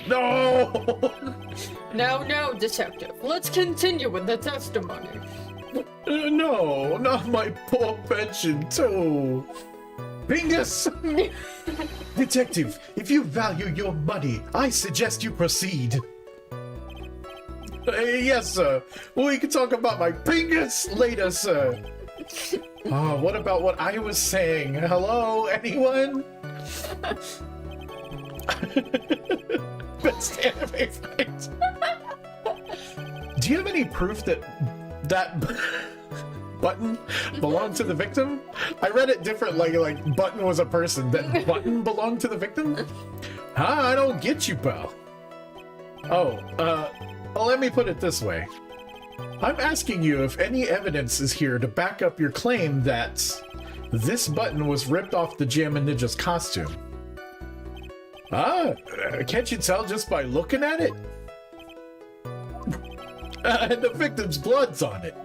No! No, detective. Let's continue with the testimony. No, not my poor pension, too. Bingus! Detective, if you value your money, I suggest you proceed. Yes, sir. We can talk about my Bingus later, sir. Oh, what about what I was saying? Hello, anyone? Best anime fight. Do you have any proof that button belonged to the victim? I read it differently, like button was a person. That button belonged to the victim? Huh? I don't get you, pal. Let me put it this way. I'm asking you if any evidence is here to back up your claim that this button was ripped off the Jammin' Ninja's costume. Can't you tell just by looking at it? And the victim's blood's on it.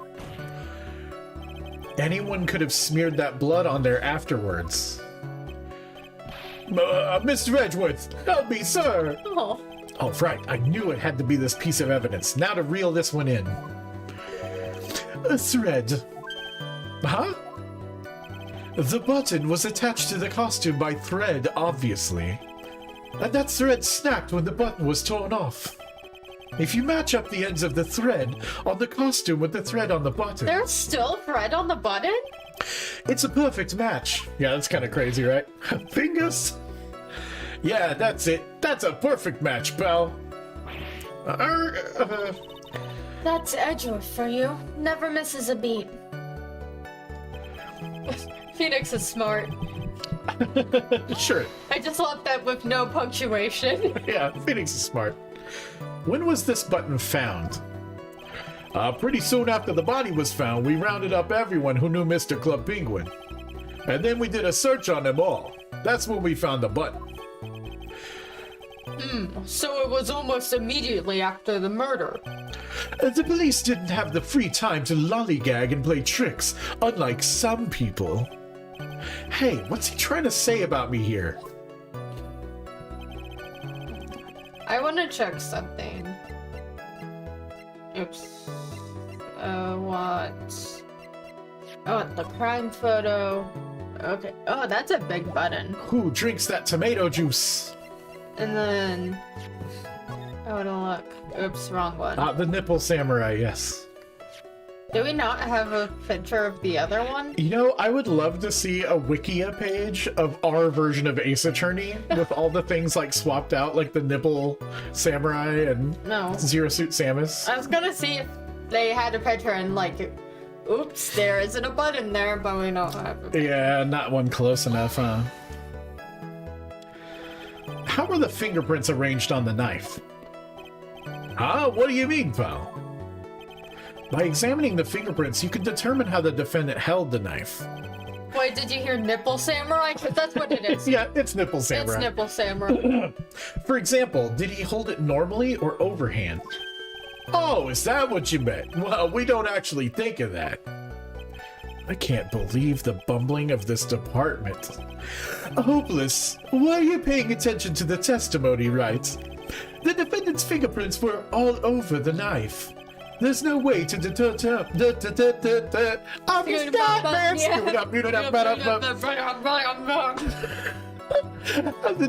Anyone could have smeared that blood on there afterwards. Mr. Edgeworth, help me, sir! Oh. Oh, right. I knew it had to be this piece of evidence. Now to reel this one in. A thread. Huh? The button was attached to the costume by thread, obviously. And that thread snapped when the button was torn off. If you match up the ends of the thread on the costume with the thread on the button... There's still thread on the button? It's a perfect match. Yeah, that's kind of crazy, right? Fingers? Yeah, that's it. That's a perfect match, pal. That's Edgeworth for you. Never misses a beat. Phoenix is smart. Sure. I just love that with no punctuation. Yeah, Phoenix is smart. When was this button found? Pretty soon after the body was found, we rounded up everyone who knew Mr. Club Penguin. And then we did a search on them all. That's when we found the button. So it was almost immediately after the murder. The police didn't have the free time to lollygag and play tricks, unlike some people. Hey, what's he trying to say about me here? I want to check something. Oops. What? Oh, the crime photo. Okay. Oh, that's a big button. Who drinks that tomato juice? And then... Oh, don't look. Oops, wrong one. The nipple samurai, yes. Do we not have a picture of the other one? You know, I would love to see a Wikia page of our version of Ace Attorney with all the things like swapped out, like the nipple samurai and Zero Suit Samus. I was gonna see if they had a picture and like, oops, there isn't a button there, but we don't have it. Yeah, not one close enough, huh? How were the fingerprints arranged on the knife? Huh? What do you mean, pal? By examining the fingerprints, you can determine how the defendant held the knife. Wait, did you hear nipple samurai? Because that's what it is. Yeah, it's nipple samurai. It's nipple samurai. For example, did he hold it normally or overhand? Oh, is that what you meant? Well, we don't actually think of that. I can't believe the bumbling of this department. Hopeless, why are you paying attention to the testimony, right? The defendant's fingerprints were all over the knife. There's no way to the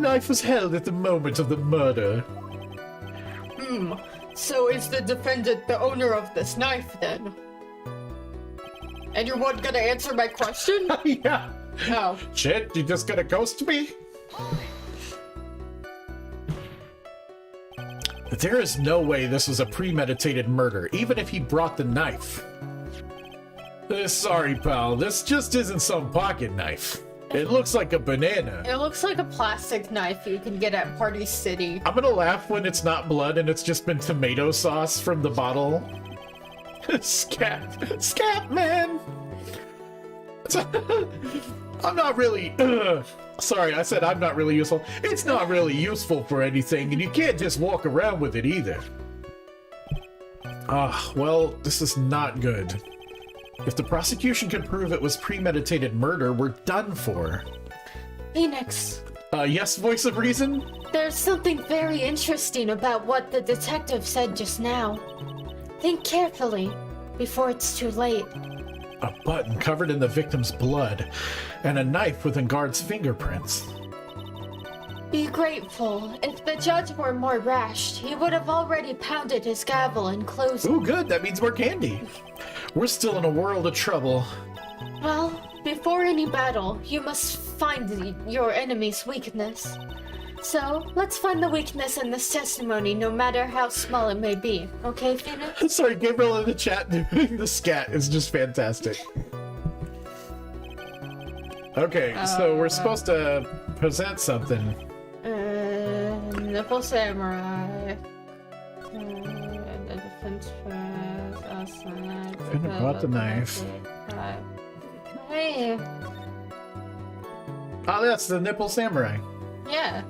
knife was held at the moment of the murder. So is the defendant the owner of this knife, then? And you're one gonna answer my question? Yeah. Oh. Shit, you just gonna ghost me? There is no way this was a premeditated murder, even if he brought the knife. Sorry, pal, this just isn't some pocket knife. It looks like a banana. It looks like a plastic knife you can get at Party City. I'm gonna laugh when it's not blood and it's just been tomato sauce from the bottle. Scat, man! I'm not really... Sorry, I said I'm not really useful. It's not really useful for anything, and you can't just walk around with it either. Well, this is not good. If the prosecution can prove it was premeditated murder, we're done for. Phoenix. Yes, voice of reason? There's something very interesting about what the detective said just now. Think carefully, before it's too late. A button covered in the victim's blood, and a knife with a guard's fingerprints. Be grateful. If the judge were more rash, he would have already pounded his gavel and closed it. Ooh, good. That means more candy. We're still in a world of trouble. Well, before any battle, you must find your enemy's weakness. So, let's find the weakness in this testimony, no matter how small it may be. Okay, Phoenix? Sorry, Gabriel in the chat doing the scat is just fantastic. Okay, so we're supposed to present something. Nipple Samurai. The defense outside. Finna brought the knife. Hey. Oh, that's the Nipple Samurai. Yeah.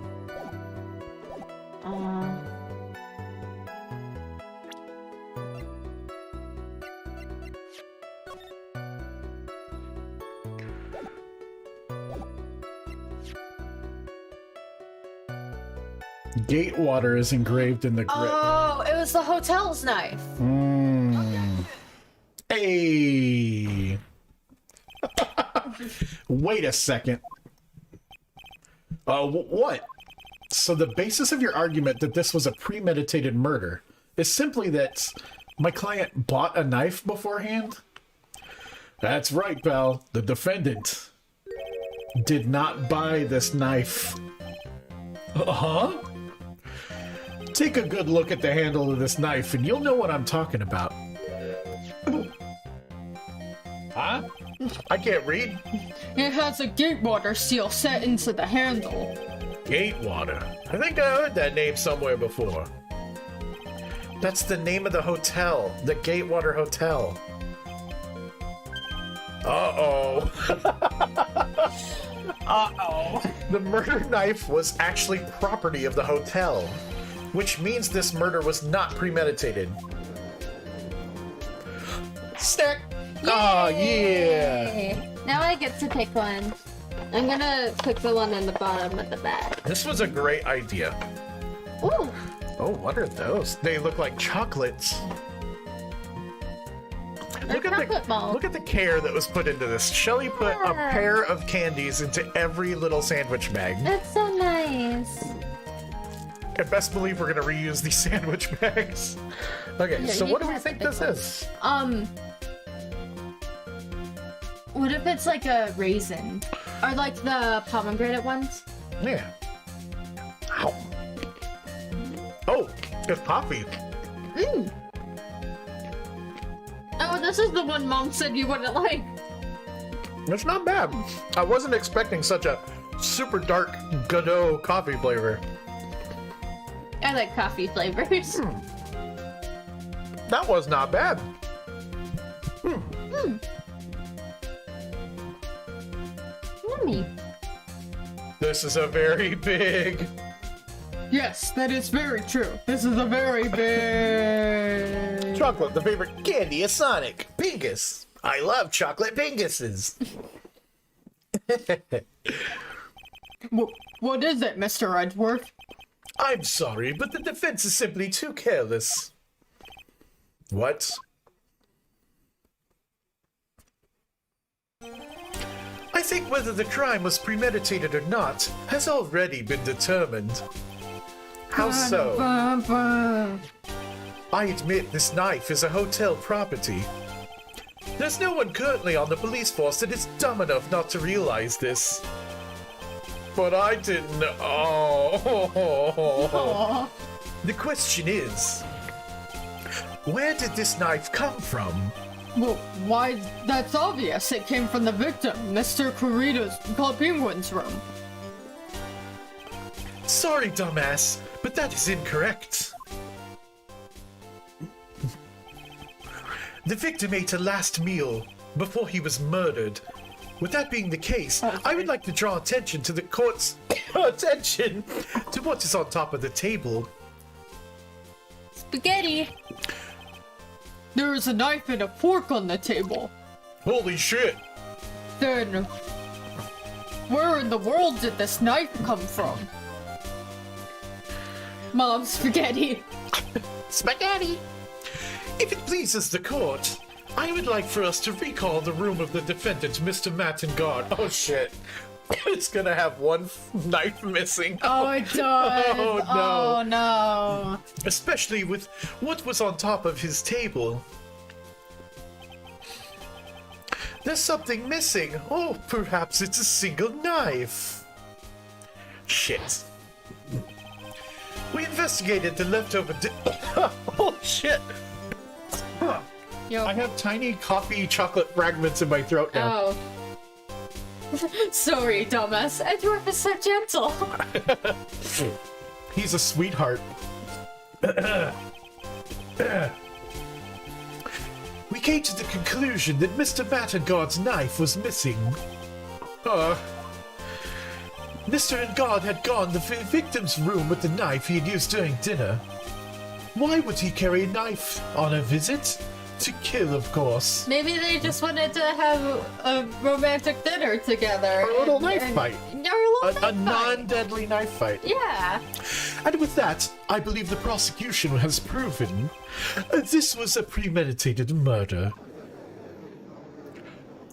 Gatewater is engraved in the grip. Oh, it was the hotel's knife. Hey. Wait a second. What? So the basis of your argument that this was a premeditated murder is simply that my client bought a knife beforehand? That's right, pal. The defendant did not buy this knife. Huh? Take a good look at the handle of this knife and you'll know what I'm talking about. Huh? I can't read. It has a Gatewater seal set into the handle. Gatewater. I think I heard that name somewhere before. That's the name of the hotel. The Gatewater Hotel. Uh-oh. Uh-oh. The murder knife was actually property of the hotel, which means this murder was not premeditated. Snack! Oh, yeah! Now I get to pick one. I'm gonna pick the one in the bottom of the bag. This was a great idea. Ooh! Oh, what are those? They look like chocolates. Look at the care that was put into this. Shelly put a pair of candies into every little sandwich bag. That's so nice. And best believe we're gonna reuse these sandwich bags. Okay, Yeah, so you what do can we have think the this big is? What if it's like a raisin? Or like the pomegranate ones? Yeah. Ow. Oh, it's coffee. Mmm. Oh, this is the one Mom said you wouldn't like. It's not bad. I wasn't expecting such a super dark Godot coffee flavor. I like coffee flavors. That was not bad. Yummy. This is a very big... Yes, that is very true. This is a very big... Chocolate, the favorite candy of Sonic. Pingus. I love chocolate pinguses. What is it, Mr. Edgeworth? I'm sorry, but the defense is simply too careless. What? I think whether the crime was premeditated or not has already been determined. How so? I admit this knife is a hotel property. There's no one currently on the police force that is dumb enough not to realize this. But I didn't. Oh. The question is, where did this knife come from? Well, why? That's obvious. It came from the victim, Mr. Kurita's Club Penguin's room. Sorry, dumbass, but that is incorrect. The victim ate a last meal before he was murdered. With that being the case, I would like to draw attention to the court's attention to what is on top of the table. Spaghetti. There is a knife and a fork on the table. Holy shit! Then, where in the world did this knife come from? Mom, spaghetti. Spaghetti! If it pleases the court, I would like for us to recall the room of the defendant, Mr. Matt and God. Oh shit. It's gonna have one knife missing. Oh, it does. Oh, no. Oh, no. Especially with what was on top of his table. There's something missing. Oh, perhaps it's a single knife. Shit. We investigated the leftover oh, shit. Yo. I have tiny coffee chocolate fragments in my throat now. Oh. Sorry, dumbass. Edward is so gentle. He's a sweetheart. We came to the conclusion that Mr. Mattergard's knife was missing. Mr. Engard had gone to the victim's room with the knife he had used during dinner. Why would he carry a knife on a visit? To kill, of course. Maybe they just wanted to have a romantic dinner together. Or a little knife fight. Or a little A knife fight. non-deadly knife fight. Yeah. And with that, I believe the prosecution has proven this was a premeditated murder.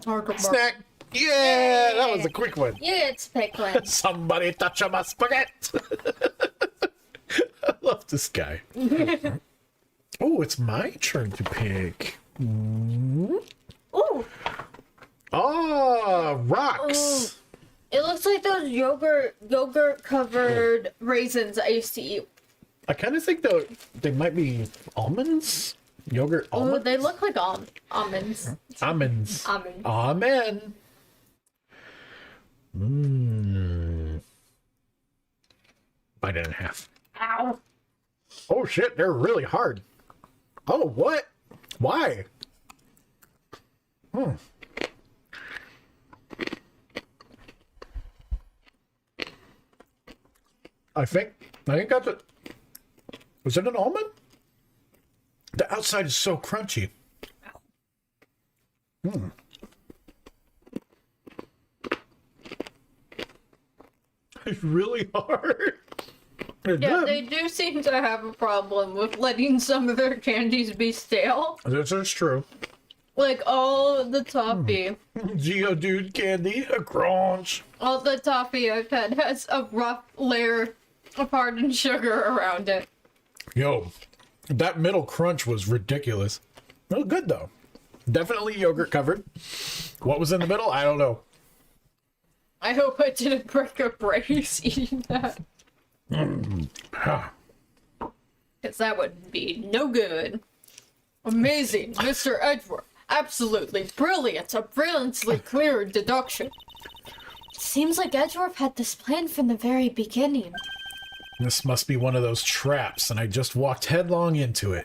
Snack! Yeah, that was a quick one. Yeah, it's pick one. Somebody touch my spaghetti! I love this guy. Oh, it's my turn to pick. Ooh. Ah, rocks! Ooh. It looks like those yogurt covered raisins I used to eat. I kind of think they might be almonds? Yogurt Oh, almonds? they look like almonds. Almonds. Almonds. Amen. Bite it in half. Ow. Oh shit, they're really hard. Oh, what? Why? I think that's it. Was it an almond? The outside is so crunchy. It's really hard. Yeah, they do seem to have a problem with letting some of their candies be stale. This is true. Like all the toffee. Geodude candy, a crunch. All the toffee I've had has a rough layer of hardened sugar around it. Yo, that middle crunch was ridiculous. It was good though. Definitely yogurt covered. What was in the middle? I don't know. I hope I didn't break a brace eating that. Because that would be no good. Amazing, Mr. Edward. Absolutely brilliant. A brilliantly clear deduction. Seems like Edgeworth had this plan from the very beginning. This must be one of those traps, and I just walked headlong into it.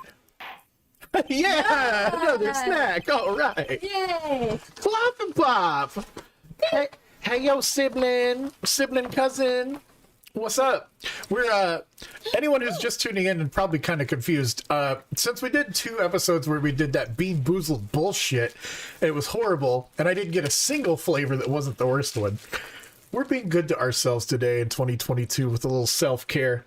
Yeah, another snack. All right. Yay! Plop and pop. Hey, yo, sibling cousin. What's up? We're anyone who's just tuning in and probably kind of confused. Since we did 2 episodes where we did that Bean-Boozled bullshit, it was horrible, and I didn't get a single flavor that wasn't the worst one. We're being good to ourselves today in 2022 with a little self-care.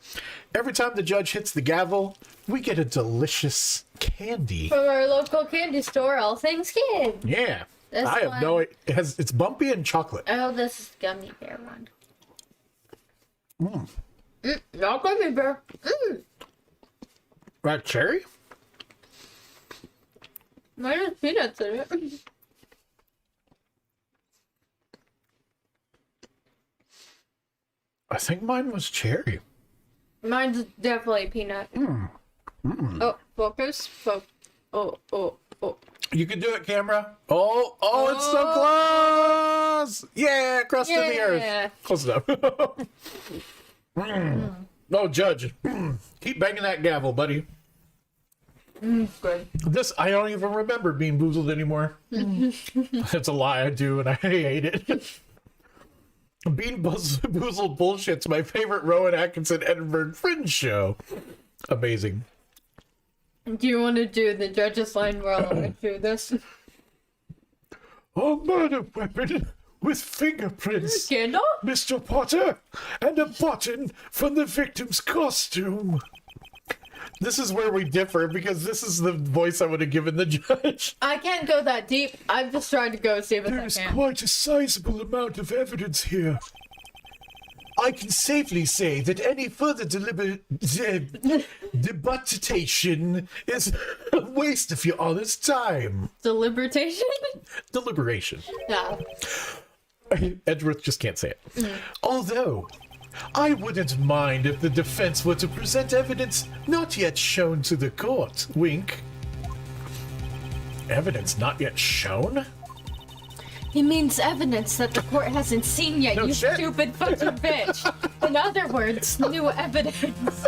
Every time the judge hits the gavel, we get a delicious candy. From our local candy store, All Things Kid. Yeah. This I have one- no. It's bumpy and chocolate. Oh, this is gummy bear one. Not gummy bear. Right, cherry? Mine has peanuts in it. I think mine was cherry. Mine's definitely peanut. Oh, focus. Oh. You can do it, camera. Oh, it's so close! Yeah, crust of the Yeah. earth. Close enough. No, judge. Keep banging that gavel, buddy. Good. This, I don't even remember being boozled anymore. That's a lie, I do, and I hate it. Bean-Boozled bullshit's my favorite Rowan Atkinson Edinburgh Fringe show. Amazing. Do you want to do the judge's line while I do this? A murder weapon with fingerprints, Candle? Mr. Potter, and a button from the victim's costume. This is where we differ, because this is the voice I would have given the judge. I can't go that deep. I'm just trying to go see if I There's can. quite a sizable amount of evidence here. I can safely say that any further debatation is a waste of your honest time. Deliberation? Deliberation. No. Edgeworth just can't say it. Although, I wouldn't mind if the defense were to present evidence not yet shown to the court. Wink. Evidence not yet shown? He means evidence that the court hasn't seen yet, No you shit. stupid fucking bitch. In other words, new evidence.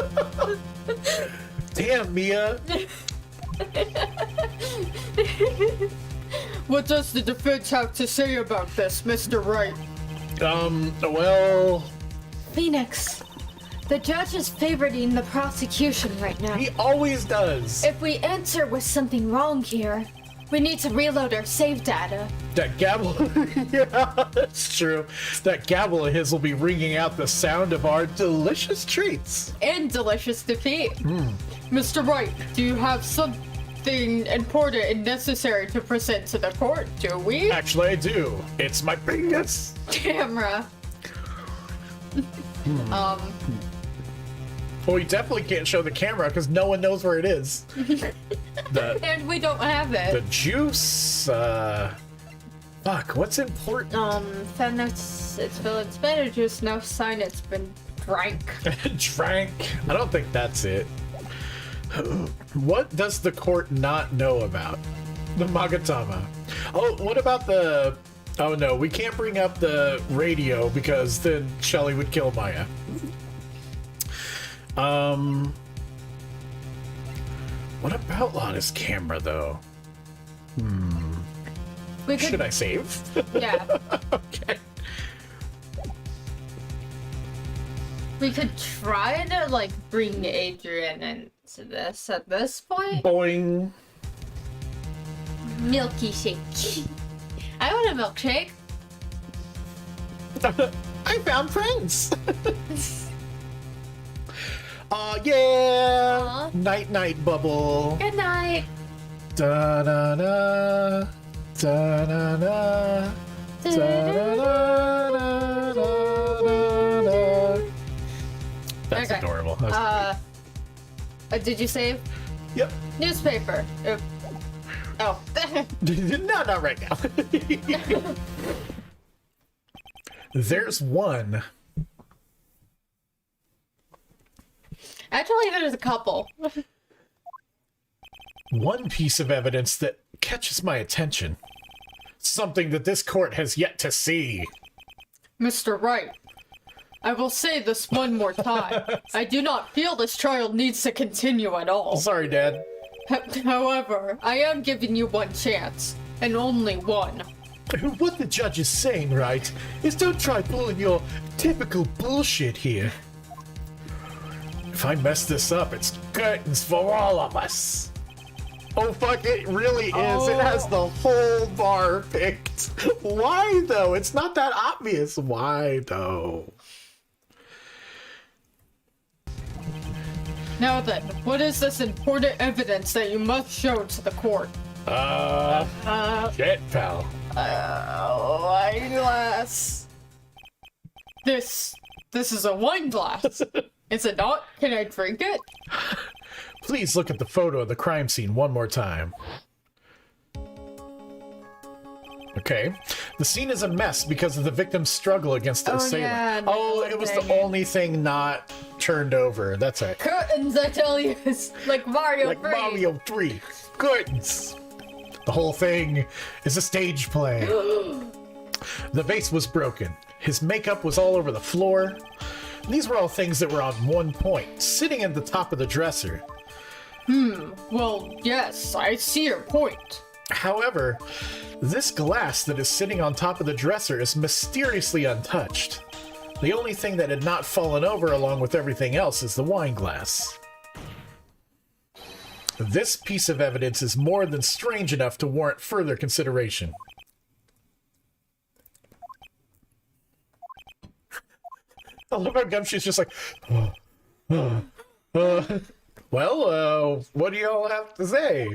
Damn, Mia. What does the defense have to say about this, Mr. Wright? Well, Phoenix, the judge is favoriting the prosecution right now. he always does. If we answer with something wrong here, we need to reload our save data. That gavel, yeah, that's true. That gavel of his will be ringing out the sound of our delicious treats. And delicious defeat. Mr. Wright, do you have something important and necessary to present to the court, do we? Actually, I do. It's my penis. Camera. Well, we definitely can't show the camera because no one knows where it is. And we don't have The it. juice, fuck, what's important? Then it's filled with better juice, no sign it's been drank. Drank. I don't think that's it. What does the court not know about? The Magatama. Oh, what about the... Oh no, we can't bring up the radio because then Shelly would kill Maya. What about Lana's camera though? We could, Should I save? yeah. Okay. We could try to like bring Adrian into this at this point. Boing. Milky shake. I want a milkshake. I found friends. Aw, yeah. Aw. Night night bubble. Good night. Da da da. Da da da. Da da da. Da. That's Okay. adorable. Did you save? Yep. Newspaper. Oh. No, not right now. There's one. Actually, there's a couple. One piece of evidence that catches my attention. Something that this court has yet to see. Mr. Wright, I will say this one more time. I do not feel this trial needs to continue at all. Sorry, Dad. However, I am giving you one chance, and only one. What the judge is saying, right, is don't try pulling your typical bullshit here. If I mess this up, it's curtains for all of us. Oh, fuck, it really is. It has the whole bar picked. Why, though? It's not that obvious. Why, though? Now then, what is this important evidence that you must show to the court? Shit, pal. Wine glass. This is a wine glass. Is it not? Can I drink it? Please look at the photo of the crime scene one more time. Okay. The scene is a mess because of the victim's struggle against the assailant. yeah, Oh, no, it was dang the it. only thing not turned over. That's it. Curtains, I tell you, it's like Mario Like 3. Mario 3. Curtains. The whole thing is a stage play. The vase was broken. His makeup was all over the floor. These were all things that were on one point, sitting at the top of the dresser. Well, yes, I see your point. However, this glass that is sitting on top of the dresser is mysteriously untouched. The only thing that had not fallen over along with everything else is the wine glass. This piece of evidence is more than strange enough to warrant further consideration. I love how Gumshoe's just like, Well, what do y'all have to say?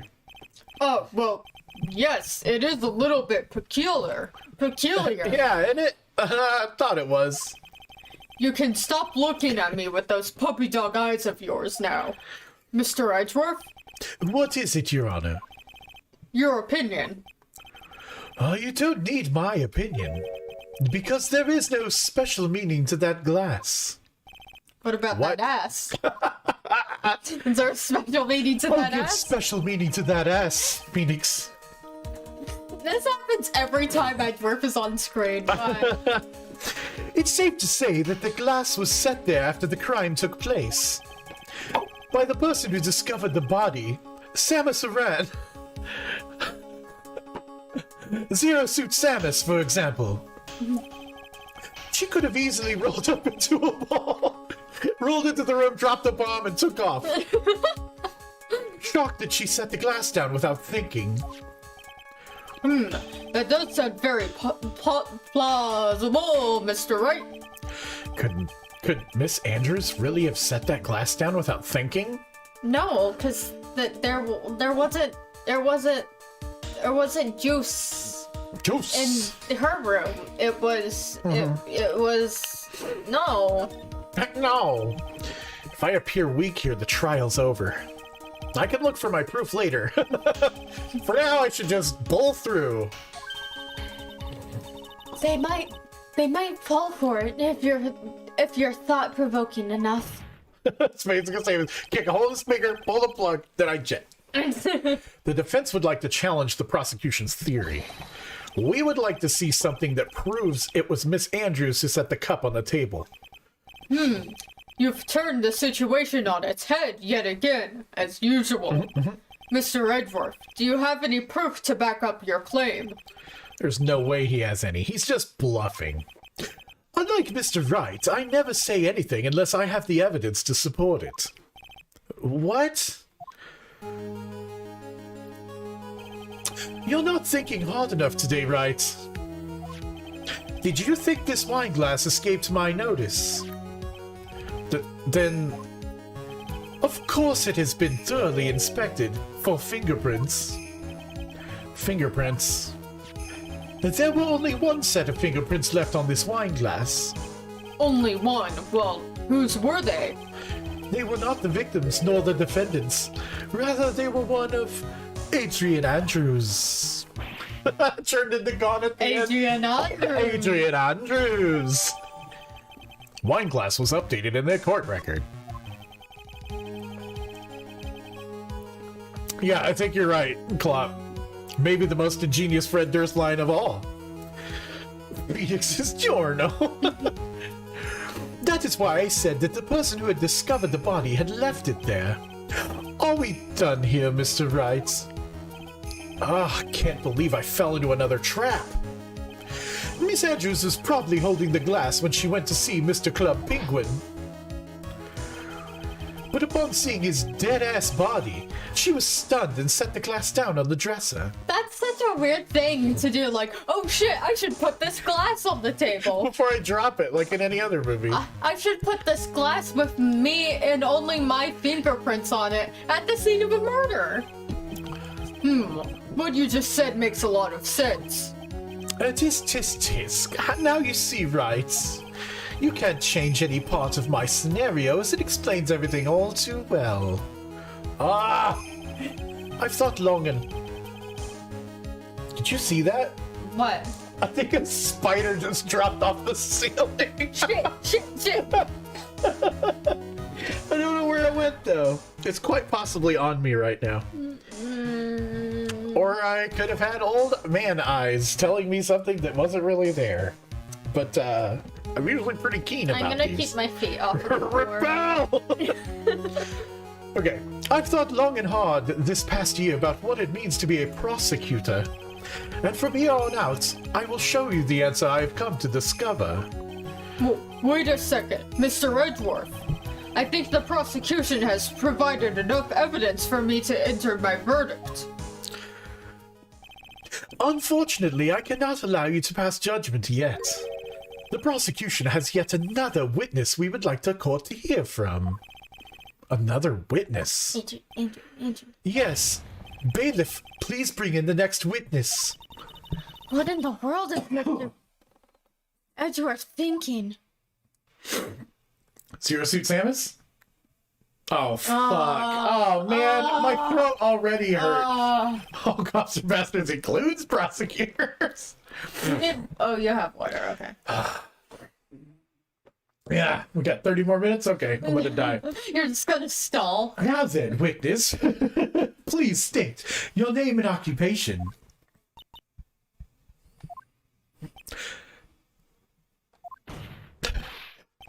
Oh, well, yes, it is a little bit peculiar. Yeah, and it, I thought it was. You can stop looking at me with those puppy dog eyes of yours now. Mr. Edgeworth, What is it, Your Honor? your opinion. You don't need my opinion, because there is no special meaning to that glass. What about What? that ass? Is there a special meaning to that Give ass? special meaning to that ass, Phoenix. This happens every time Edgeworth is on screen. Why? It's safe to say that the glass was set there after the crime took place. By the person who discovered the body, Samus Aran. Zero Suit Samus, for example. She could have easily rolled up into a ball, rolled into the room, dropped the bomb, and took off. Shocked that she set the glass down without thinking. That does sound very plausible, Mr. Wright. Could Miss Andrews really have set that glass down without thinking? No, because there wasn't juice Juice. in her room. It was it was no. Heck no. If I appear weak here, the trial's over. I can look for my proof later. For now, I should just bull through. They might fall for it if you're thought-provoking enough. That's basically saying, kick a hole in the speaker, pull the plug, then I jet. The defense would like to challenge the prosecution's theory. We would like to see something that proves it was Miss Andrews who set the cup on the table. You've turned the situation on its head yet again, as usual. Mr. Edgeworth, do you have any proof to back up your claim? There's no way he has any. He's just bluffing. Unlike Mr. Wright, I never say anything unless I have the evidence to support it. What? You're not thinking hard enough today, Wright. Did you think this wine glass escaped my notice? Then... Of course it has been thoroughly inspected for fingerprints. Fingerprints. There were only one set of fingerprints left on this wine glass. Only one. Well, whose were they? They were not the victims nor the defendants. Rather, they were one of Adrian Andrews. Turned into gone at the end. Adrian Andrews. Wine glass was updated in their court record. Yeah, I think you're right, Klopp. Maybe the most ingenious Fred Durst line of all. Phoenix's Giorno. That is why I said that the person who had discovered the body had left it there. Are we done here, Mr. Wright? I can't believe I fell into another trap. Miss Andrews was probably holding the glass when she went to see Mr. Club Penguin. But upon seeing his dead-ass body, she was stunned and set the glass down on the dresser. That's such a weird thing to do, like, oh shit, I should put this glass on the table. Before I drop it, like in any other movie. I should put this glass with me and only my fingerprints on it at the scene of a murder. What you just said makes a lot of sense. Tisk. Now you see, right? You can't change any part of my scenario as it explains everything all too well. I've thought long and... Did you see that? What? I think a spider just dropped off the ceiling. Shit. I don't know where it went, though. It's quite possibly on me right now. Or I could have had old man eyes telling me something that wasn't really there. But, I'm usually pretty keen about I'm gonna these. keep my feet off of the floor. Rebel! Okay, I've thought long and hard this past year about what it means to be a prosecutor. And from here on out, I will show you the answer I have come to discover. Wait a second, Mr. Edgeworth. I think the prosecution has provided enough evidence for me to enter my verdict. Unfortunately, I cannot allow you to pass judgment yet. The prosecution has yet another witness we would like the court to hear from. Another witness. Andrew. Yes. Bailiff, please bring in the next witness. What in the world is Mr. Edgeworth thinking? Zero Suit Samus? Oh, fuck. Oh, man. My throat already hurts. Oh, Cops and Bastards includes prosecutors. Oh, you have water, okay. Yeah, we got 30 more minutes? Okay, I'm gonna die. You're just gonna stall. Now then, witness, please state your name and occupation.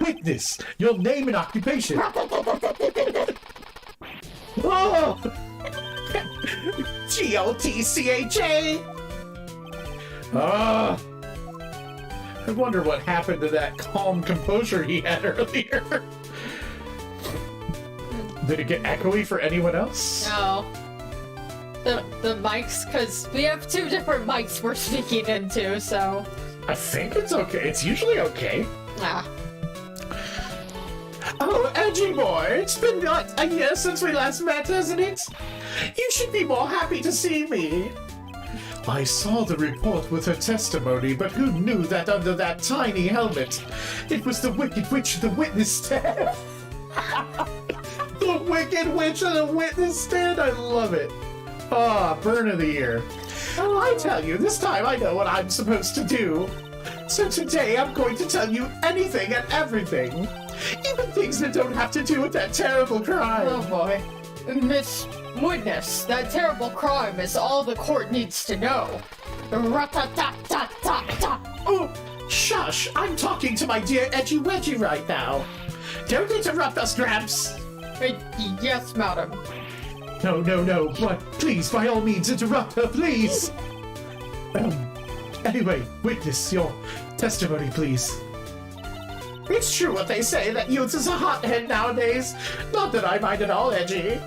Witness, your name and occupation. Oh! G-O-T-C-H-A! I wonder what happened to that calm composure he had earlier. Did it get echoey for anyone else? No. The mics, because we have two different mics we're speaking into, so. I think it's okay. It's usually okay. Ah. Oh, Edgy boy, it's been a year since we last met, hasn't it? You should be more happy to see me. I saw the report with her testimony, but who knew that under that tiny helmet, it was the Wicked Witch of the witness stand? The Wicked Witch of the witness stand? I love it. Ah, burn of the year. I tell you, this time I know what I'm supposed to do. So today I'm going to tell you anything and everything. Even things that don't have to do with that terrible crime. Oh boy. Miss Witness, that terrible crime is all the court needs to know. Rat-a-tat-tat-tat-tat. Oh, shush! I'm talking to my dear Edgy Wedgie right now. Don't interrupt us, Gramps. Yes, madam. No, but please, by all means, interrupt her, please. Anyway, witness your testimony, please. It's true what they say, that youth is a hothead nowadays. Not that I mind at all, Edgy.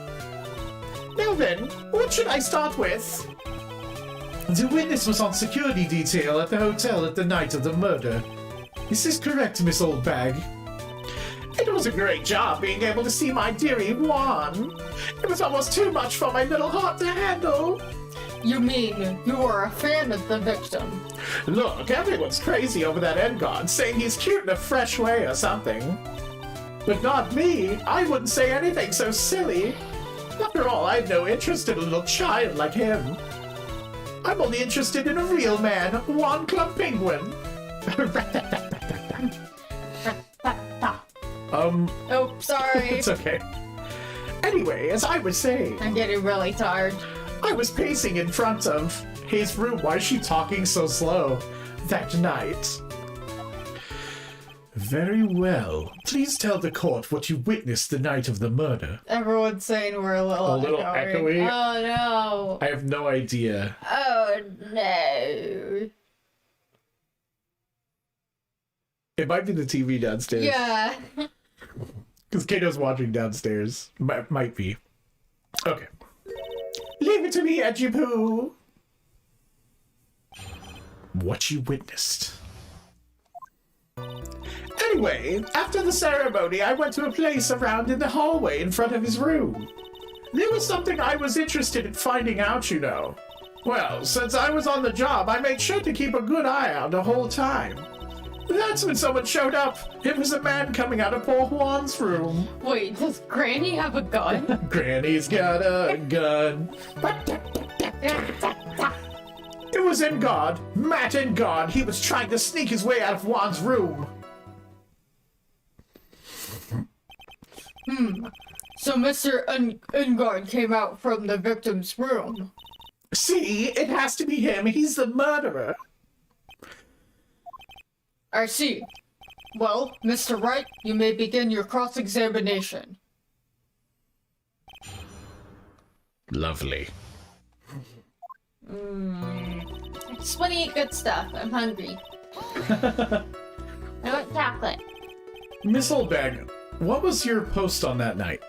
Now then, what should I start with? The witness was on security detail at the hotel at the night of the murder. Is this correct, Miss Oldbag? It was a great job being able to see my dearie Juan. It was almost too much for my little heart to handle. You mean you were a fan of the victim? Look, everyone's crazy over that Engard, saying he's cute in a fresh way or something. But not me. I wouldn't say anything so silly. After all, I have no interest in a little child like him. I'm only interested in a real man, Juan Club Penguin. Oh, sorry. It's okay. Anyway, as I was saying, I'm getting really tired. I was pacing in front of his room. Why is she talking so slow? That night. Very well. Please tell the court what you witnessed the night of the murder. Everyone's saying we're a little echoey. Oh no. I have no idea. Oh no. It might be the TV downstairs. Yeah. Because Kato's watching downstairs. Might be. Okay. Leave it to me, Edgy Poo. What you witnessed. Anyway, after the ceremony, I went to a place around in the hallway in front of his room. There was something I was interested in finding out, you know. Well, since I was on the job, I made sure to keep a good eye out the whole time. That's when someone showed up. It was a man coming out of poor Juan's room. Wait, does Granny have a gun? Granny's got a gun. It was Engard. Matt Engard. He was trying to sneak his way out of Juan's room. So Mr. Engard came out from the victim's room. See, it has to be him. He's the murderer. I see. Well, Mr. Wright, you may begin your cross-examination. Lovely. I just want to eat good stuff. I'm hungry. I want chocolate. Miss Oldbag, what was your post on that night?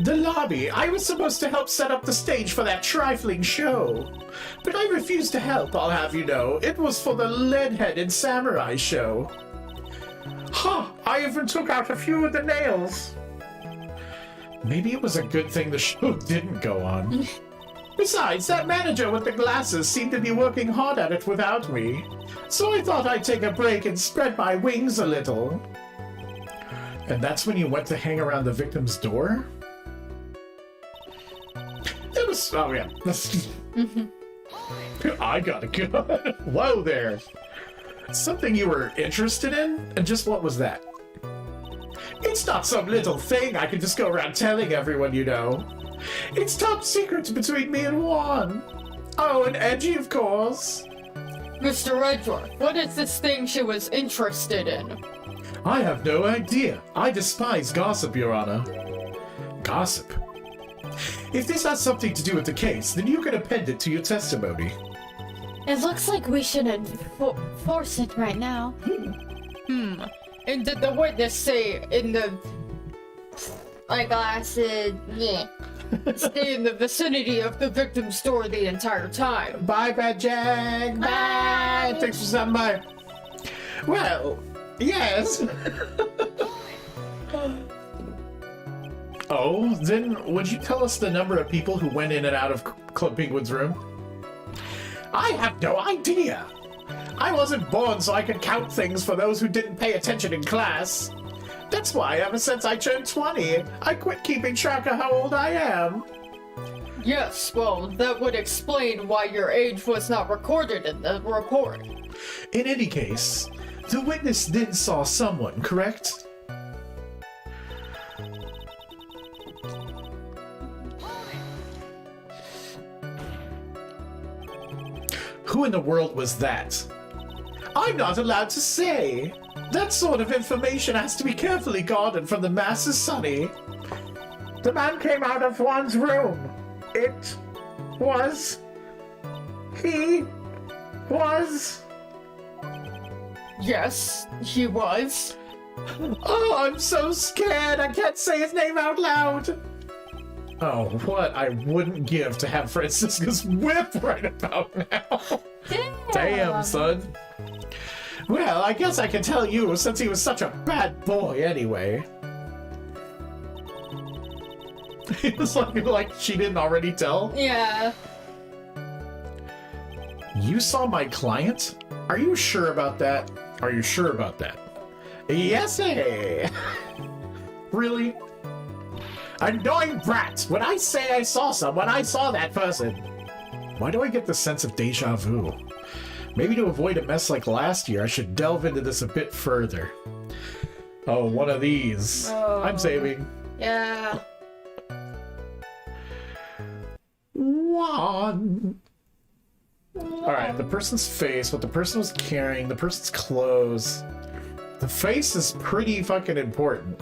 The lobby. I was supposed to help set up the stage for that trifling show. But I refused to help, I'll have you know. It was for the lead-headed samurai show. I even took out a few of the nails. Maybe it was a good thing the show didn't go on. Besides, that manager with the glasses seemed to be working hard at it without me. So I thought I'd take a break and spread my wings a little. And that's when you went to hang around the victim's door? It was... oh, yeah. I gotta go. Whoa there. Something you were interested in? And just what was that? It's not some little thing I can just go around telling everyone you know. It's top secret between me and Juan. Oh, and Edgy, of course. Mr. Redruth, what is this thing she was interested in? I have no idea. I despise gossip, Your Honor. Gossip? If this has something to do with the case, then you can append it to your testimony. It looks like we should enforce it right now. And did the witness say in the... My glasses, yeah. stay in the vicinity of the victim's door the entire time? Bye, Bad Jack. Bye. Thanks for stopping by. Well, yes. Oh, then would you tell us the number of people who went in and out of Club Penguin's room? I have no idea. I wasn't born so I could count things for those who didn't pay attention in class. That's why ever since I turned 20, I quit keeping track of how old I am. Yes, well, that would explain why your age was not recorded in the report. In any case, the witness then saw someone, correct? Who in the world was that? I'm not allowed to say. That sort of information has to be carefully guarded from the masses, Sonny. The man came out of Juan's room. It was... He was... Yes, he was. Oh, I'm so scared. I can't say his name out loud. Oh, what I wouldn't give to have Francisca's whip right about now. Damn, son. Well, I guess I can tell you since he was such a bad boy anyway. It was like she didn't already tell. Yeah. You saw my client? Are you sure about that? Are you sure about that? Yes, eh? Really? Annoying brat! When I say I saw someone, I saw that person. Why do I get the sense of deja vu? Maybe to avoid a mess like last year, I should delve into this a bit further. Oh, one of these. Oh. I'm saving. Yeah. One. Alright, the person's face, what the person was carrying, the person's clothes. The face is pretty fucking important.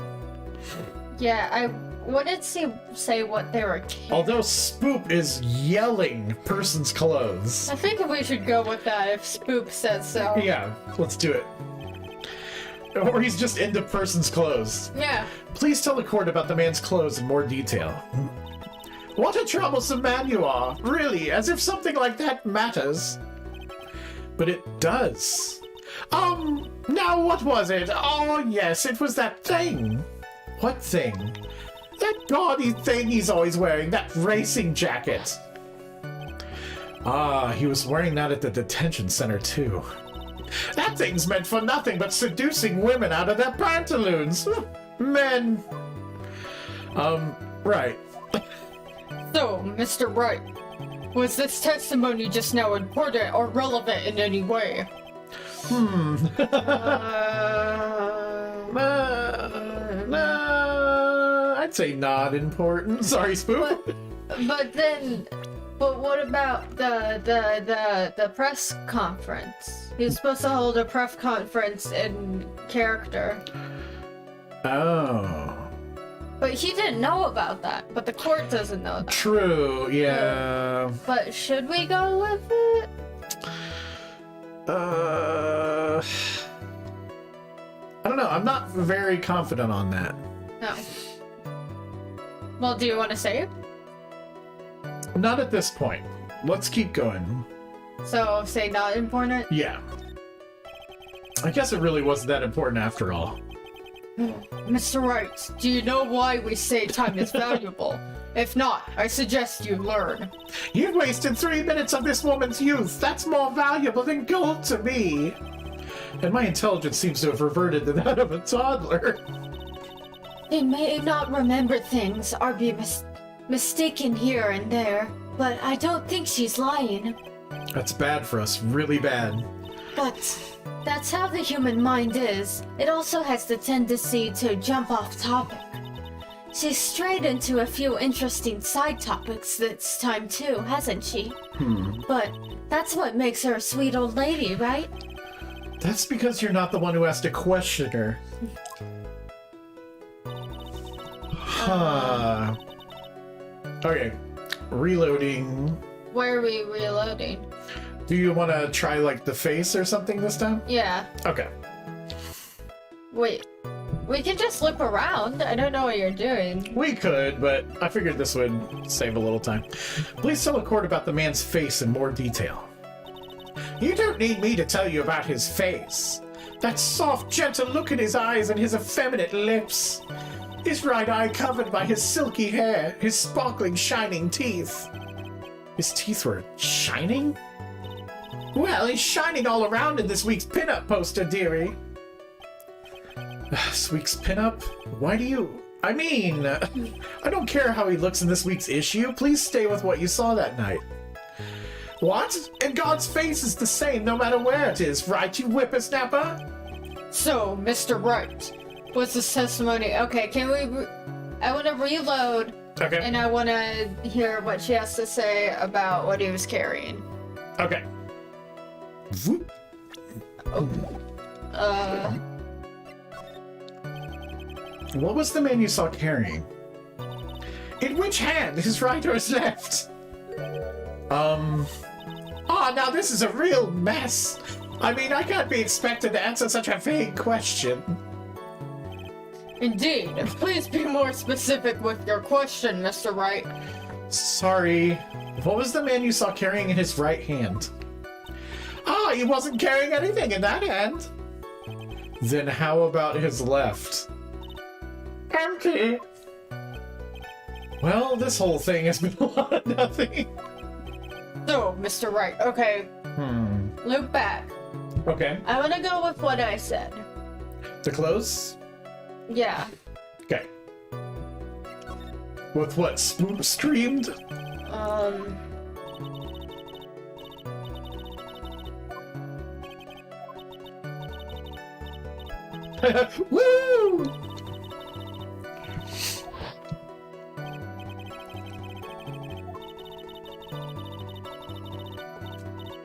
Yeah, what did she say what they were carrying? Although Spoop is yelling person's clothes. I think we should go with that if Spoop says so. Yeah, let's do it. Or he's just into person's clothes. Yeah. Please tell the court about the man's clothes in more detail. What a troublesome man you are. Really, as if something like that matters. But it does. Now what was it? Oh, yes, it was that thing. What thing? That gaudy thing he's always wearing, that racing jacket. Ah, he was wearing that at the detention center, too. That thing's meant for nothing but seducing women out of their pantaloons. Men. Right. So, Mr. Wright, was this testimony just now important or relevant in any way? I'd say not important. Sorry, Spook. But what about the press conference? He was supposed to hold a press conference in character. Oh. But he didn't know about that. But the court doesn't know that. True, yeah. But should we go with it? I don't know. I'm not very confident on that. No. Well, do you want to say it? Not at this point. Let's keep going. So, say not important? Yeah. I guess it really wasn't that important after all. Mr. Wright, do you know why we say time is valuable? If not, I suggest you learn. You've wasted 3 minutes of this woman's youth. That's more valuable than gold to me. And my intelligence seems to have reverted to that of a toddler. She may not remember things or be mistaken here and there, but I don't think she's lying. That's bad for us, really bad. But that's how the human mind is. It also has the tendency to jump off topic. She's strayed into a few interesting side topics this time too, hasn't she? But that's what makes her a sweet old lady, right? That's because you're not the one who has to question her. Huh. Okay, reloading. Where are we reloading? Do you want to try, like, the face or something this time? Yeah. Okay. Wait. We can just loop around. I don't know what you're doing. We could, but I figured this would save a little time. Please tell the court about the man's face in more detail. You don't need me to tell you about his face. That soft, gentle look in his eyes and his effeminate lips. His right eye covered by his silky hair, his sparkling, shining teeth. His teeth were shining? Well, he's shining all around in this week's pinup poster, dearie. This week's pinup? Why do you... I mean, I don't care how he looks in this week's issue. Please stay with what you saw that night. What? And God's face is the same no matter where it is, right, you whippersnapper? So, Mr. Wright, what's this testimony? Okay, can we... I want to reload. Okay. And I want to hear what she has to say about what he was carrying. Okay. Whoop. What was the man you saw carrying? In which hand? His right or his left? Now this is a real mess. I mean, I can't be expected to answer such a vague question. Indeed. Please be more specific with your question, Mr. Wright. Sorry. What was the man you saw carrying in his right hand? He wasn't carrying anything in that hand. Then how about his left? Empty. Well, this whole thing has been a lot of nothing. So, Mr. Wright, okay. Loop back. Okay. I want to go with what I said. The clothes? Yeah. Okay. With what Spoop screamed? Woo!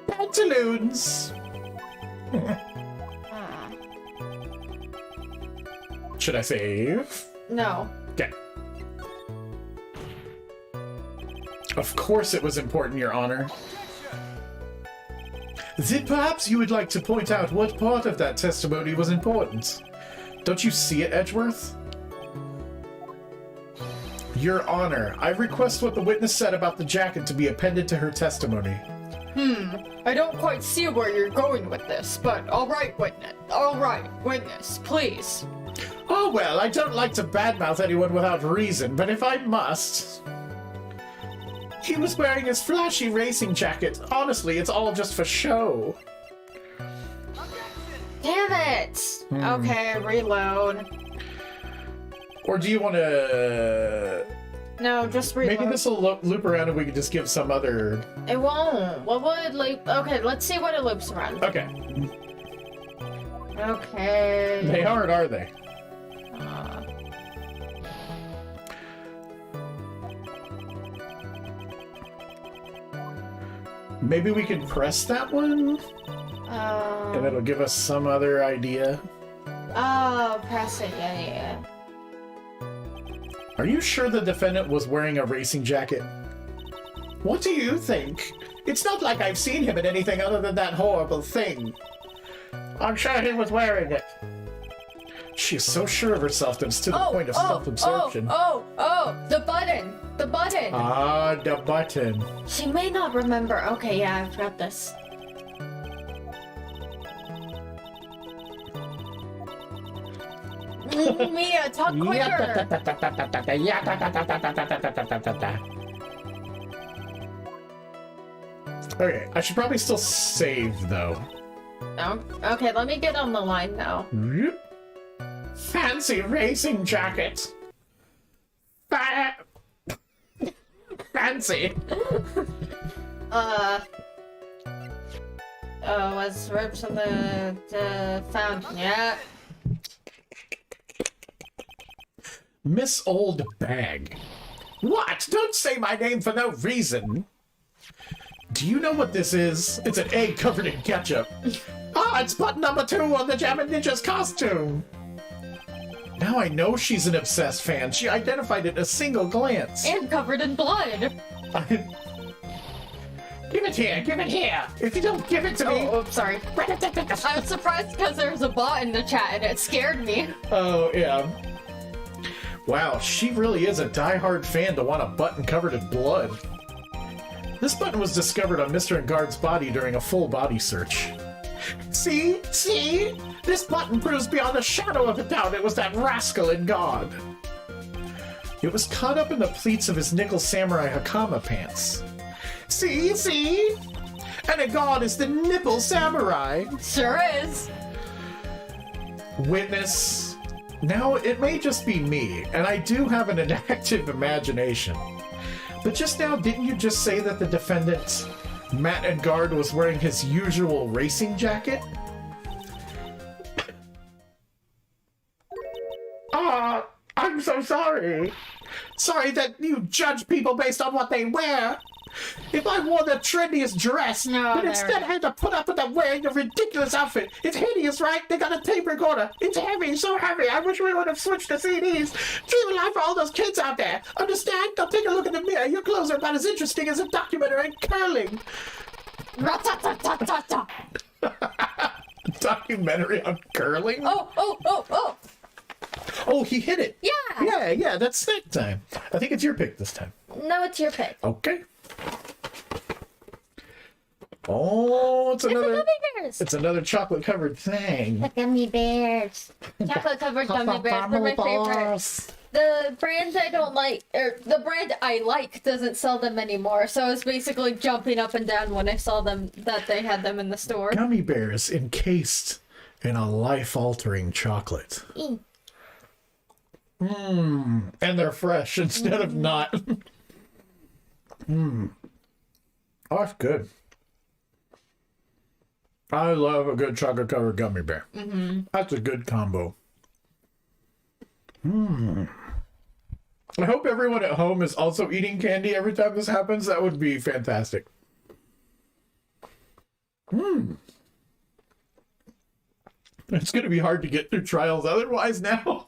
Pantaloons! Should I save? No. Okay. Of course it was important, Your Honor. Then perhaps you would like to point out what part of that testimony was important. Don't you see it, Edgeworth? Your Honor, I request what the witness said about the jacket to be appended to her testimony. I don't quite see where you're going with this, but alright, witness, please. Oh well, I don't like to badmouth anyone without reason, but if I must... He was wearing his flashy racing jacket. Honestly, it's all just for show. Damn it! Okay, reload. Or do you want to... No, just reload. Maybe this will loop around and we can just give some other... It won't. What would loop? Okay, let's see what it loops around. Okay. Okay. They aren't they? Maybe we can press that one? And it'll give us some other idea. Oh, press it, yeah. Are you sure the defendant was wearing a racing jacket? What do you think? It's not like I've seen him in anything other than that horrible thing. I'm sure he was wearing it. She is so sure of herself that it's to the point of self-absorption. The button! The button! Ah, the button. She may not remember. Okay, yeah, I've got this. Mia, talk quicker. Okay, I should probably still save though. Oh, okay, let me get on the line now. Fancy racing jacket. Fancy. Was rips on the fountain, yeah. Miss Old Bag. What? Don't say my name for no reason. Do you know what this is? It's an egg covered in ketchup. Ah, it's button number 2 on the Jammin' Ninja's costume. Now I know she's an obsessed fan. She identified it in a single glance. And covered in blood. Give it here, give it here. If you don't give it to me. Oh, sorry. I was surprised because there was a bot in the chat and it scared me. Oh, yeah. Wow, she really is a die-hard fan to want a button covered in blood. This button was discovered on Mr. Engard's body during a full body search. See? See? This button proves beyond a shadow of a doubt it was that rascal Engard. It was caught up in the pleats of his nickel samurai hakama pants. See? See? And Engard is the nipple samurai. Sure is. Witness. Now, it may just be me, and I do have an inactive imagination. But just now, didn't you just say that the defendant, Matt Engard, was wearing his usual racing jacket? I'm so sorry. Sorry that you judge people based on what they wear. If I wore the trendiest dress, but instead had to put up with them wearing a ridiculous outfit. It's hideous, right? They got a tape recorder. It's heavy, so heavy. I wish we would have switched to CDs. Dream a life for all those kids out there. Understand? Now take a look in the mirror. Your clothes are about as interesting as a documentary on curling. Documentary on curling? Oh. Oh, he hit it. Yeah. Yeah, that's snack time. I think it's your pick this time. No, it's your pick. Okay. Oh, it's another gummy bears. It's another chocolate covered thing. The gummy bears. Chocolate covered gummy bears. They're my favorite. The brand I don't like, or the brand I like, doesn't sell them anymore. So I was basically jumping up and down when I saw them that they had them in the store. Gummy bears encased in a life-altering chocolate. And they're fresh instead of not. Oh, that's good. I love a good chocolate-covered gummy bear. That's a good combo. I hope everyone at home is also eating candy every time this happens. That would be fantastic. It's going to be hard to get through trials otherwise now.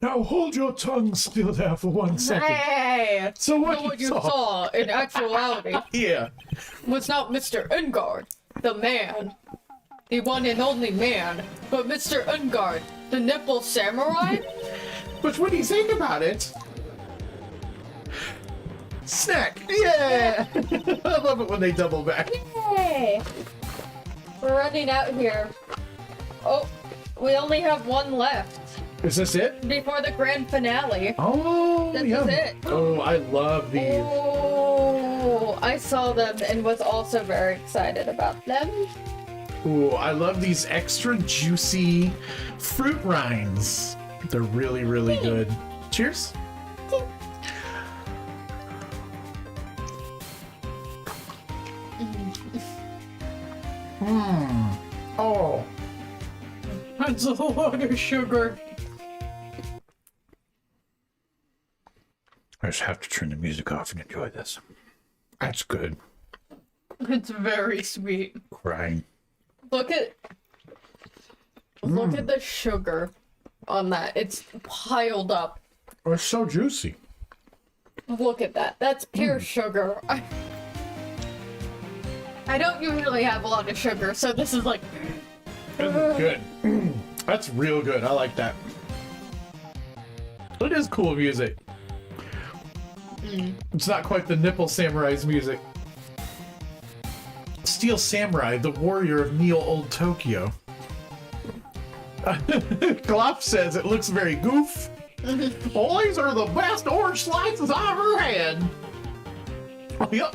Now hold your tongue still there for 1 second. Hey! So what What you you saw in actuality Yeah. was not Mr. Engard, the man. The one and only man, but Mr. Engard, the nipple samurai? But when you think about it... Snack! Yeah! I love it when they double back. Yay! We're running out here. Oh, we only have one left Is this it? before the grand finale. Oh, This yeah. is it. Oh, I love these. Oh, I saw them and was also very excited about them. Ooh, I love these extra juicy fruit rinds. They're really, really good. Cheers. Oh. That's a lot of sugar. I just have to turn the music off and enjoy this. That's good. It's very sweet. Crying. Look at the sugar on that. It's piled up. Oh, it's so juicy. Look at that. That's pure sugar. I don't usually have a lot of sugar, so this is like... This is good. That's real good. I like that. It is cool music. It's not quite the Nipple Samurai's music. Steel Samurai, the warrior of Neo Old Tokyo. Glop says it looks very goof. Oh, these are the best orange slices I've ever had. Oh, yep.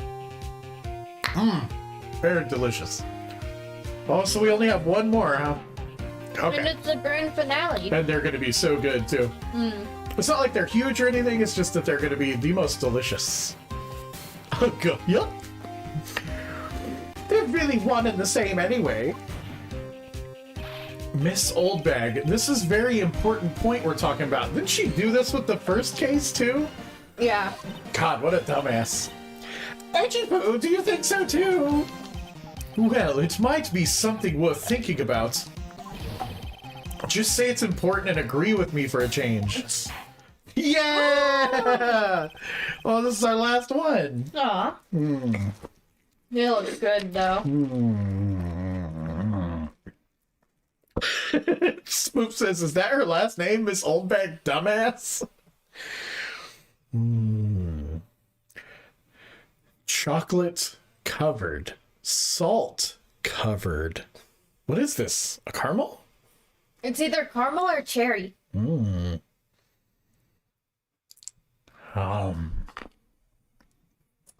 Very delicious. Oh, so we only have one more, huh? Okay. And it's the grand finale. And they're going to be so good, too. It's not like they're huge or anything, it's just that they're going to be the most delicious. Okay. Yep. They're really one and the same anyway. Miss Oldbag, this is very important point we're talking about. Didn't she do this with the first case, too? Yeah. God, what a dumbass. Edgy Poo, do you think so, too? Well, it might be something worth thinking about. Just say it's important and agree with me for a change. Yeah! Well, this is our last one. Aw. It looks good, though. Spoop says, is that her last name, Miss Oldbag Dumbass? Chocolate covered. Salt covered. What is this? A caramel? It's either caramel or cherry.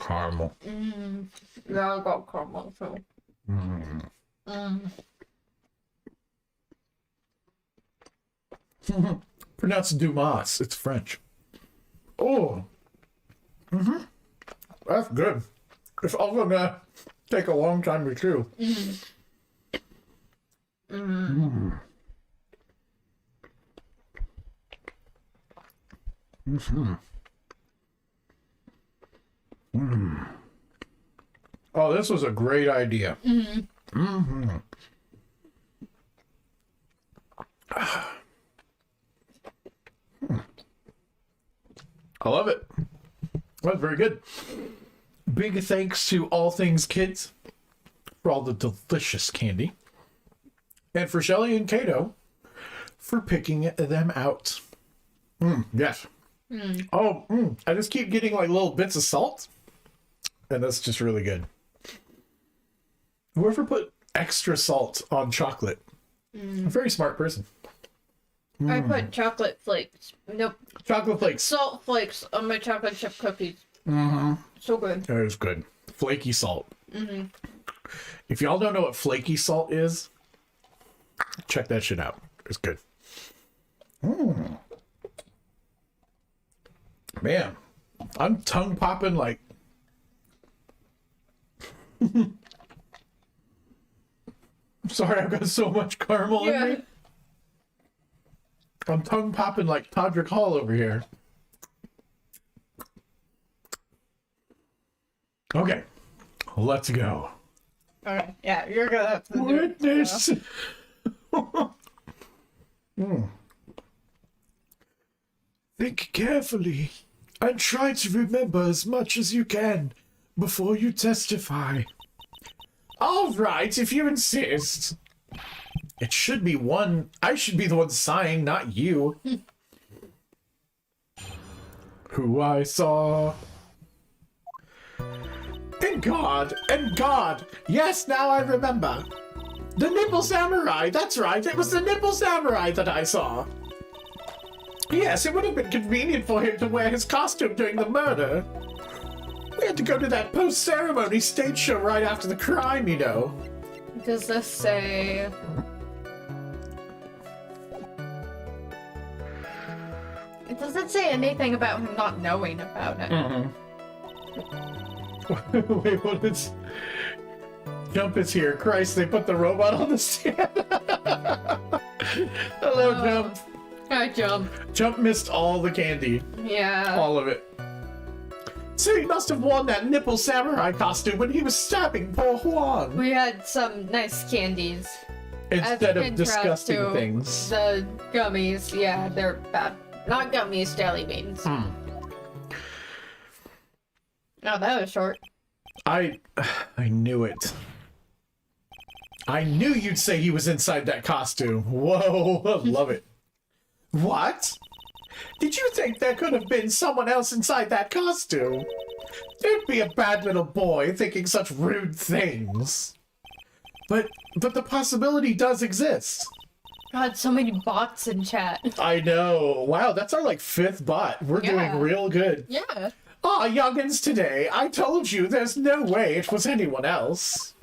Caramel. Yeah, I got caramel, too. Pronounced Dumas. It's French. Oh. That's good. It's also gonna take a long time to chew. Oh, this was a great idea. I love it. That's very good. Big thanks to All Things Kids for all the delicious candy. And for Shelly and Kato for picking them out. Yes. Oh, I just keep getting like little bits of salt. And that's just really good. Whoever put extra salt on chocolate? A very smart person. I put chocolate flakes. Nope. Chocolate flakes. Salt flakes on my chocolate chip cookies. So good. That is good. Flaky salt. If y'all don't know what flaky salt is, check that shit out. It's good. Man, I'm tongue popping like. I'm sorry, I've got so much caramel in me. I'm tongue popping like Todrick Hall over here. Okay, let's go. Alright, yeah, you're gonna have to do it. Witness. Think carefully and try to remember as much as you can before you testify. All right, if you insist. It should be one. I should be the one sighing, not you. Who I saw. And God. Yes, now I remember. The Nipple Samurai, that's right. It was the Nipple Samurai that I saw. Yes, it would have been convenient for him to wear his costume during the murder. We had to go to that post-ceremony stage show right after the crime, you know. Does this say... It doesn't say anything about him not knowing about it. Wait, what is... Jump is here. Christ, they put the robot on the stand. Hello, Jump. Hi, Jump. Jump missed all the candy. Yeah. All of it. So he must have worn that Nipple Samurai costume when he was stabbing poor Juan. We had some nice candies. Instead of As contrast disgusting to things. The gummies, yeah, they're bad. Not gummies, jelly beans. Oh, that was short. I knew it. I knew you'd say he was inside that costume. Whoa, I love it. What? Did you think there could have been someone else inside that costume? Don't be a bad little boy thinking such rude things. But the possibility does exist. God, so many bots in chat. I know. Wow, that's our like 5th bot. We're doing real good. Yeah. Ah, youngins today, I told you there's no way it was anyone else.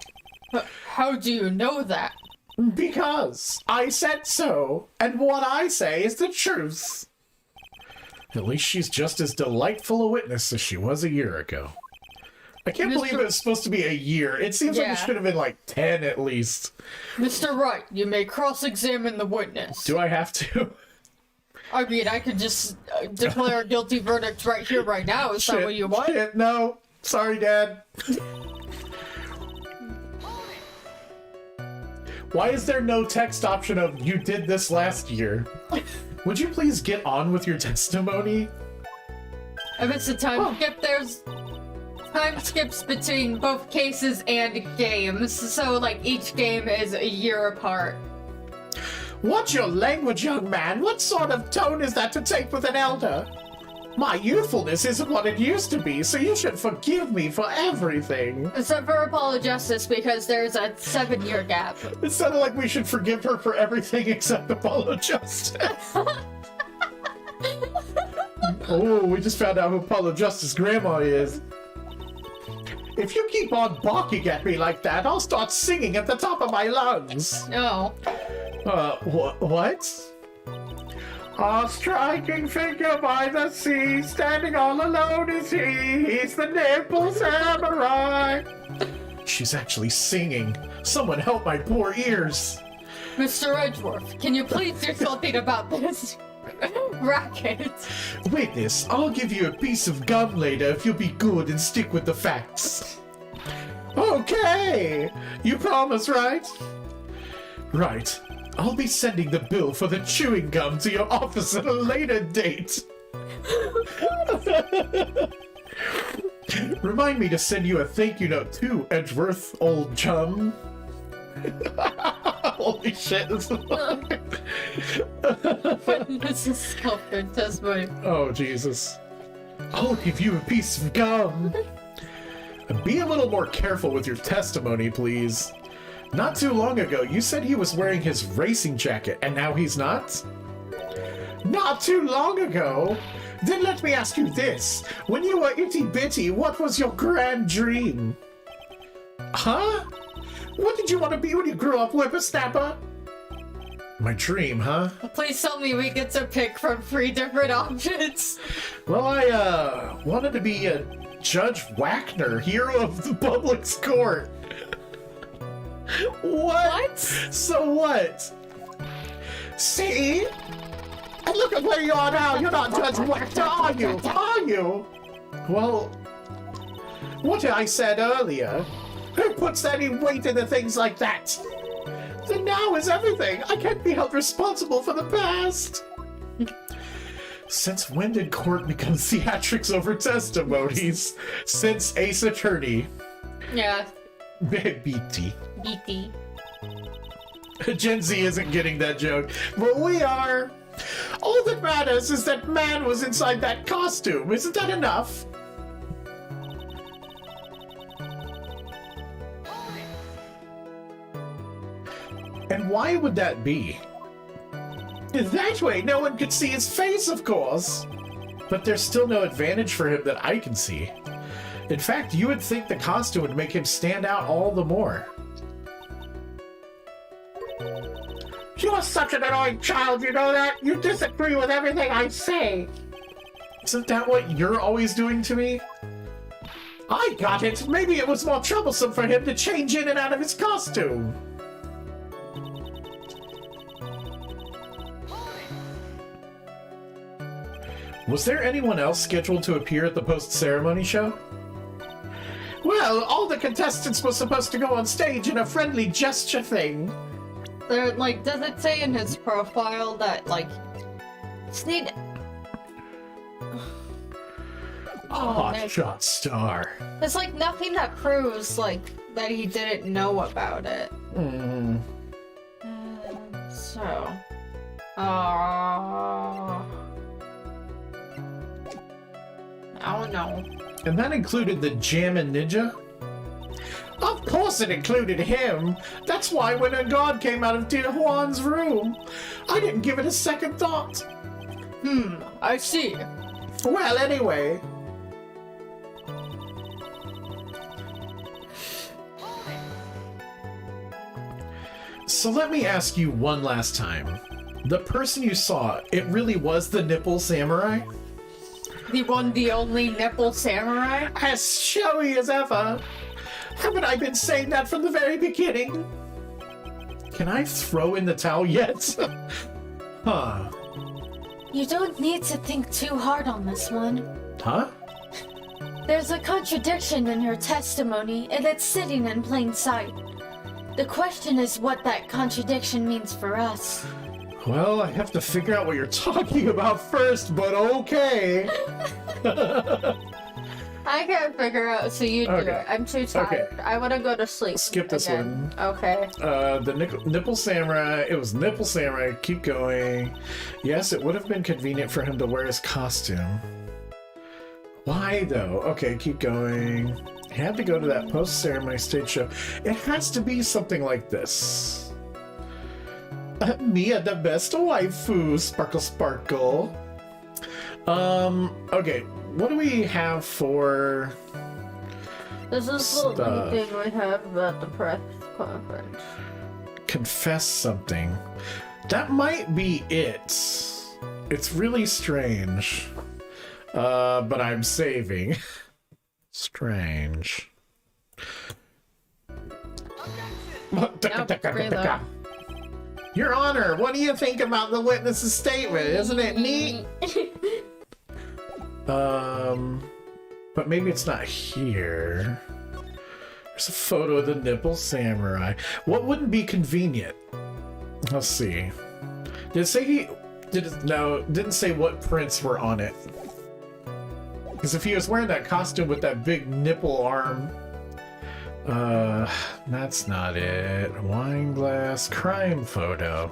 How do you know that? Because I said so, and what I say is the truth. At least she's just as delightful a witness as she was a year ago. I can't believe it was supposed to be a year. It seems like it should have been like 10 at least. Mr. Wright, you may cross-examine the witness. Do I have to? I mean, I could just declare a guilty verdict right here, right now. Is that what you want? Shit, no. Sorry, Dad. Why is there no text option of, you did this last year? Would you please get on with your testimony? If it's a time skip, there's time skips between both cases and games. So, like, each game is a year apart. What's your language, young man? What sort of tone is that to take with an elder? My youthfulness isn't what it used to be, so you should forgive me for everything. Except for Apolojustice, because there's a 7-year gap. It sounded like we should forgive her for everything except Apolojustice. Oh, we just found out who Apolojustice's grandma is. If you keep on barking at me like that, I'll start singing at the top of my lungs. No. What? A striking figure by the sea, standing all alone is he. He's the nipple samurai. She's actually singing. Someone help my poor ears. Mr. Edgeworth, can you please do something about this racket? Witness, I'll give you a piece of gum later if you'll be good and stick with the facts. Okay! You promise, right? Right. I'll be sending the bill for the chewing gum to your office at a later date. Remind me to send you a thank you note too, Edgeworth, old chum. Holy shit. This is self-good testimony. Oh, Jesus. I'll give you a piece of gum. Be a little more careful with your testimony, please. Not too long ago, you said he was wearing his racing jacket, and now he's not? Not too long ago? Then let me ask you this. When you were itty-bitty, what was your grand dream? Huh? What did you want to be when you grew up, whippersnapper? My dream, huh? Please tell me we get to pick from 3 different options. Well, I, wanted to be a Judge Wagner, hero of the public's court. What? So what? See? And look at where you are now. You're not Judge Wagner, are you? Are you? Well, what I said earlier. Who puts any weight into things like that? The now is everything. I can't be held responsible for the past. Since when did court become theatrics over testimonies? Since Ace Attorney. Yeah. BT. BT. Gen Z isn't getting that joke, but we are. All that matters is that man was inside that costume. Isn't that enough? And why would that be? That way, no one could see his face, of course. But there's still no advantage for him that I can see. In fact, you would think the costume would make him stand out all the more. You are such an annoying child, you know that? You disagree with everything I say. Isn't that what you're always doing to me? I got it. Maybe it was more troublesome for him to change in and out of his costume. Was there anyone else scheduled to appear at the post-ceremony show? Well, all the contestants were supposed to go on stage in a friendly gesture thing. There, like, does it say in his profile that, like, just need... Hot shot star. There's, like, nothing that proves, like, that he didn't know about it. So... I don't know. And that included the Jammin' Ninja? Of course it included him. That's why when a god came out of Dear Juan's room, I didn't give it a second thought. I see. Well, anyway. So let me ask you one last time. The person you saw, it really was the Nipple Samurai? The one, the only nipple samurai? As showy as ever. Haven't I been saying that from the very beginning? Can I throw in the towel yet? Huh. You don't need to think too hard on this one. Huh? There's a contradiction in your testimony, and it's sitting in plain sight. The question is what that contradiction means for us. Well, I have to figure out what you're talking about first, but okay. I can't figure out, so you do Okay. it. I'm too tired. Okay. I want to go to sleep. Skip this again. one. Okay. The Nipple Samurai, it was Nipple Samurai, keep going. Yes, it would have been convenient for him to wear his costume. Why, though? Okay, keep going. He had to go to that post-ceremony stage show. It has to be something like this. Mia the best waifu, sparkle sparkle. Okay, what do we have for... This is Stuff. the only thing we have about the press conference. Confess something. That might be it. It's really strange. But I'm saving. Strange. Reload. Your Honor, what do you think about the witness's statement? Isn't it neat? But maybe it's not here. There's a photo of the Nipple Samurai. What wouldn't be convenient? Let's see. Did it say he... No, didn't say what prints were on it. Because if he was wearing that costume with that big nipple arm... that's not it. Wine glass crime photo.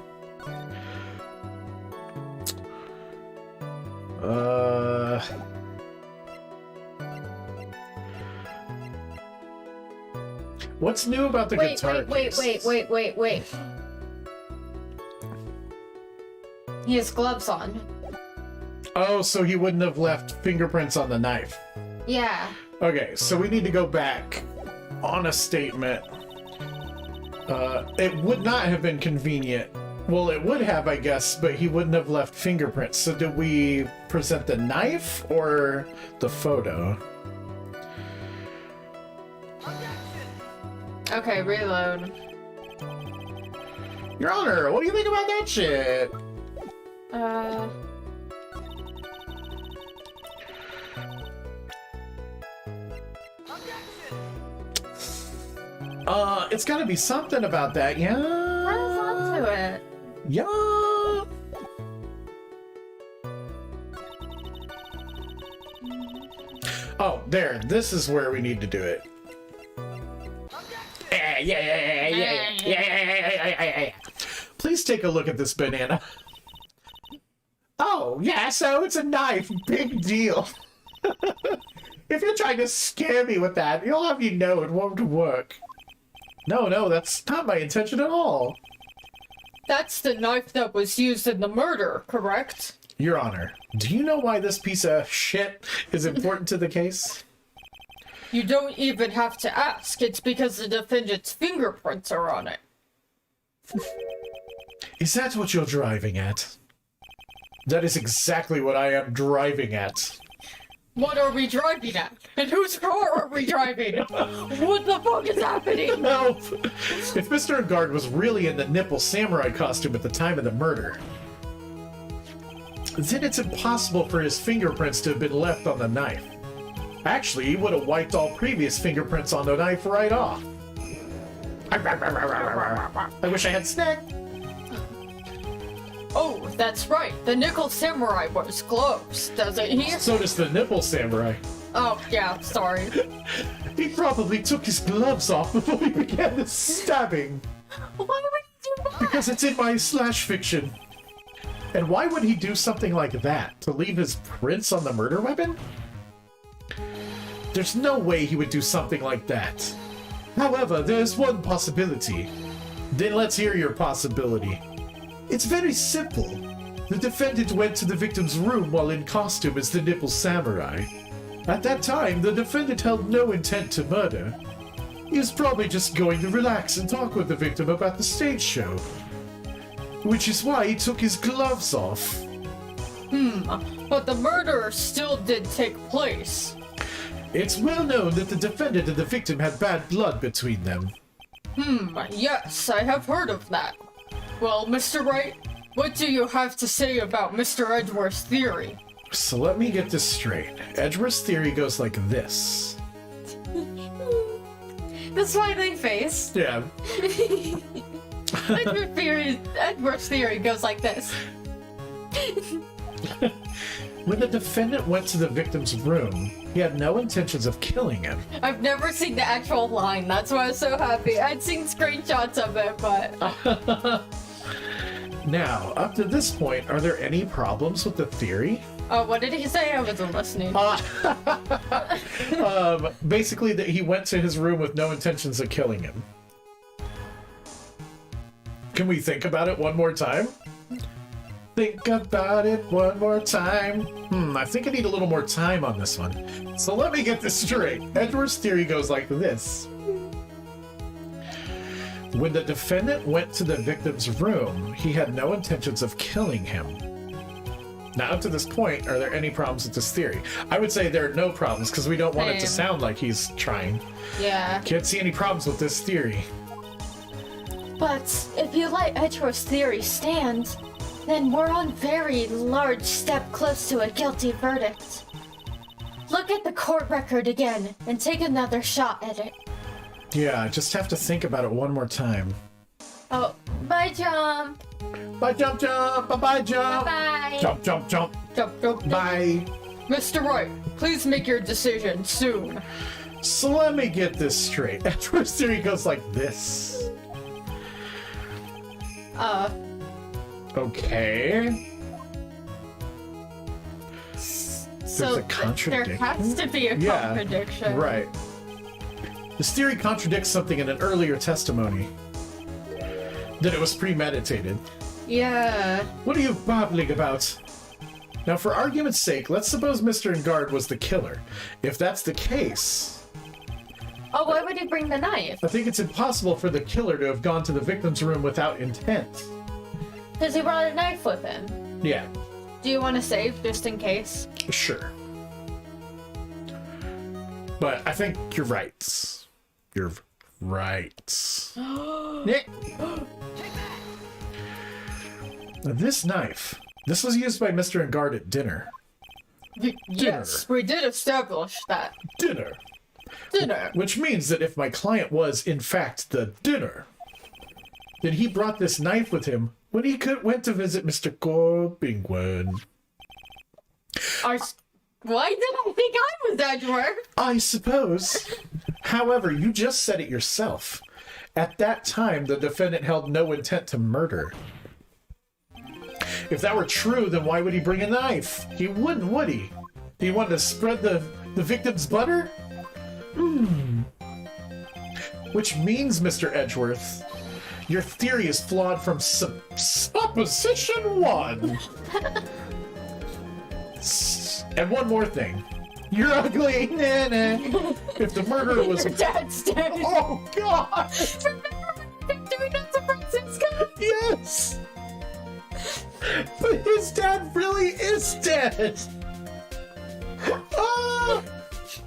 What's new about the guitar case? Wait. He has gloves on. Oh, so he wouldn't have left fingerprints on the knife. Yeah. Okay, so we need to go back on a statement. It would not have been convenient. Well, it would have, I guess, but he wouldn't have left fingerprints. So did we present the knife or the photo? Okay, reload. Your Honor, what do you think about that shit? It's gotta be something about that, yeah? How's on to it? Yeah. Oh, there. This is where we need to do it. Yeah. Please take a look at this banana. Oh, yeah, so it's a knife. Big deal. If you're trying to scare me with that, you'll have you know it won't work. No, that's not my intention at all. That's the knife that was used in the murder, correct? Your Honor, do you know why this piece of shit is important to the case? You don't even have to ask. It's because the defendant's fingerprints are on it. Is that what you're driving at? That is exactly what I am driving at. What are we driving at? And whose car are we driving? What the fuck is happening? Help! If Mr. Guard was really in the Nipple Samurai costume at the time of the murder, then it's impossible for his fingerprints to have been left on the knife. Actually, he would have wiped all previous fingerprints on the knife right off. I wish I had snack. Oh, that's right. The Nickel Samurai wears gloves, doesn't he? So does the Nipple Samurai. Oh, yeah, sorry. He probably took his gloves off before he began the stabbing. Why would he do that? Because it's in my slash fiction. And why would he do something like that? To leave his prints on the murder weapon? There's no way he would do something like that. However, there's one possibility. Then let's hear your possibility. It's very simple. The defendant went to the victim's room while in costume as the Nipple Samurai. At that time, the defendant held no intent to murder. He was probably just going to relax and talk with the victim about the stage show. Which is why he took his gloves off. But the murder still did take place. It's well known that the defendant and the victim had bad blood between them. Yes, I have heard of that. Well, Mr. Wright, what do you have to say about Mr. Edgeworth's theory? So let me get this straight. Edgeworth's theory goes like this. The smiling face. Yeah. Edward's theory goes like this. When the defendant went to the victim's room, he had no intentions of killing him. I've never seen the actual line, that's why I was so happy. I'd seen screenshots of it, but... Now, up to this point, are there any problems with the theory? Oh, what did he say? I wasn't listening. Basically that he went to his room with no intentions of killing him. Can we think about it one more time? Think about it one more time. I think I need a little more time on this one. So let me get this straight. Edward's theory goes like this. When the defendant went to the victim's room, he had no intentions of killing him. Now, up to this point, are there any problems with this theory? I would say there are no problems, because we don't want it to sound like he's trying. Yeah. Can't see any problems with this theory. But if you let Edgeworth's theory stand, then we're on very large step close to a guilty verdict. Look at the court record again, and take another shot at it. Yeah, I just have to think about it one more time. Oh, bye, Jump. Bye, jump, jump. Bye-bye, jump. Bye. Jump, jump, jump. Jump, jump. Bye. Mr. Wright, please make your decision soon. So let me get this straight. Edward's theory goes like this. Okay. So a contradiction. there has to be a contradiction. Right. This theory contradicts something in an earlier testimony. That it was premeditated. Yeah. What are you babbling about? Now, for argument's sake, let's suppose Mr. Engard was the killer. If that's the case... Oh, why would he bring the knife? I think it's impossible for the killer to have gone to the victim's room without intent. Because he brought a knife with him. Yeah. Do you want to save just in case? Sure. But I think you're right. You're right. Yeah. Now, this knife. This was used by Mr. Engard at dinner. Yes, we did establish that. Dinner. Dinner. Which means that if my client was, in fact, the dinner, then he brought this knife with him when he went to visit Mr. Corbingwood. Why did I think I was Edward? I suppose. However, you just said it yourself. At that time, the defendant held no intent to murder. If that were true, then why would he bring a knife? He wouldn't, would he? He wanted to spread the victim's butter? Which means, Mr. Edgeworth, your theory is flawed from supposition 1. And one more thing. You're ugly. Nah, nah. If the murderer was... Your dad's dead. Oh, God! Doing that to Francisco? Yes! But his dad really is dead! Ah!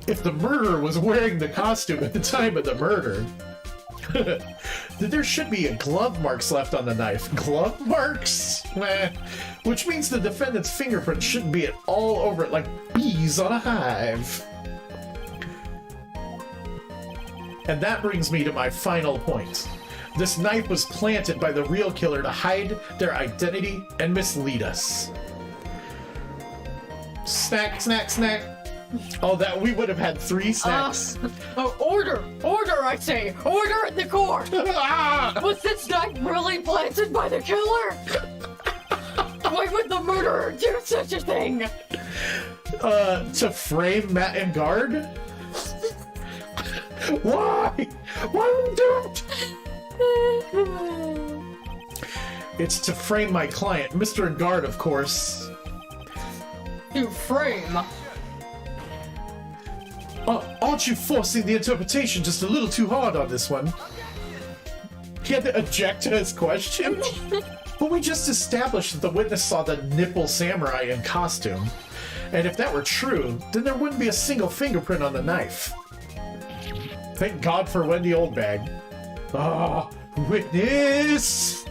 If the murderer was wearing the costume at the time of the murder, then there should be glove marks left on the knife. Glove marks? Which means the defendant's fingerprint shouldn't be all over it like bees on a hive. And that brings me to my final point. This knife was planted by the real killer to hide their identity and mislead us. Snack, snack, snack. Oh, that we would have had 3 snacks. Order, I say, order in the court. Was this knife really planted by the killer? Why would the murderer do such a thing? To frame Matt and Guard? Why? Why would you do it? It's to frame my client, Mr. Guard, of course. You frame? Aren't you forcing the interpretation just a little too hard on this one? He had to object to his question. But we just established that the witness saw the nipple samurai in costume. And if that were true, then there wouldn't be a single fingerprint on the knife. Thank God for Wendy Oldbag. Witness!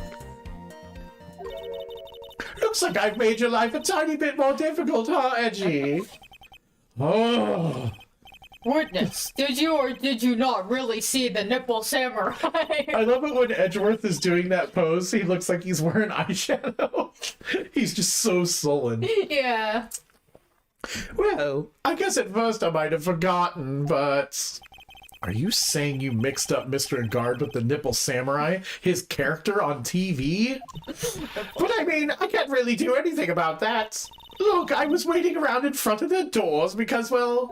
Looks like I've made your life a tiny bit more difficult, huh, Edgy? Witness, did you or did you not really see the nipple samurai? I love it when Edgeworth is doing that pose. He looks like he's wearing eyeshadow. He's just so sullen. Yeah. Well, I guess at first I might have forgotten, but... Are you saying you mixed up Mr. Guard with the nipple samurai? His character on TV? But I mean, I can't really do anything about that. Look, I was waiting around in front of the doors because, well,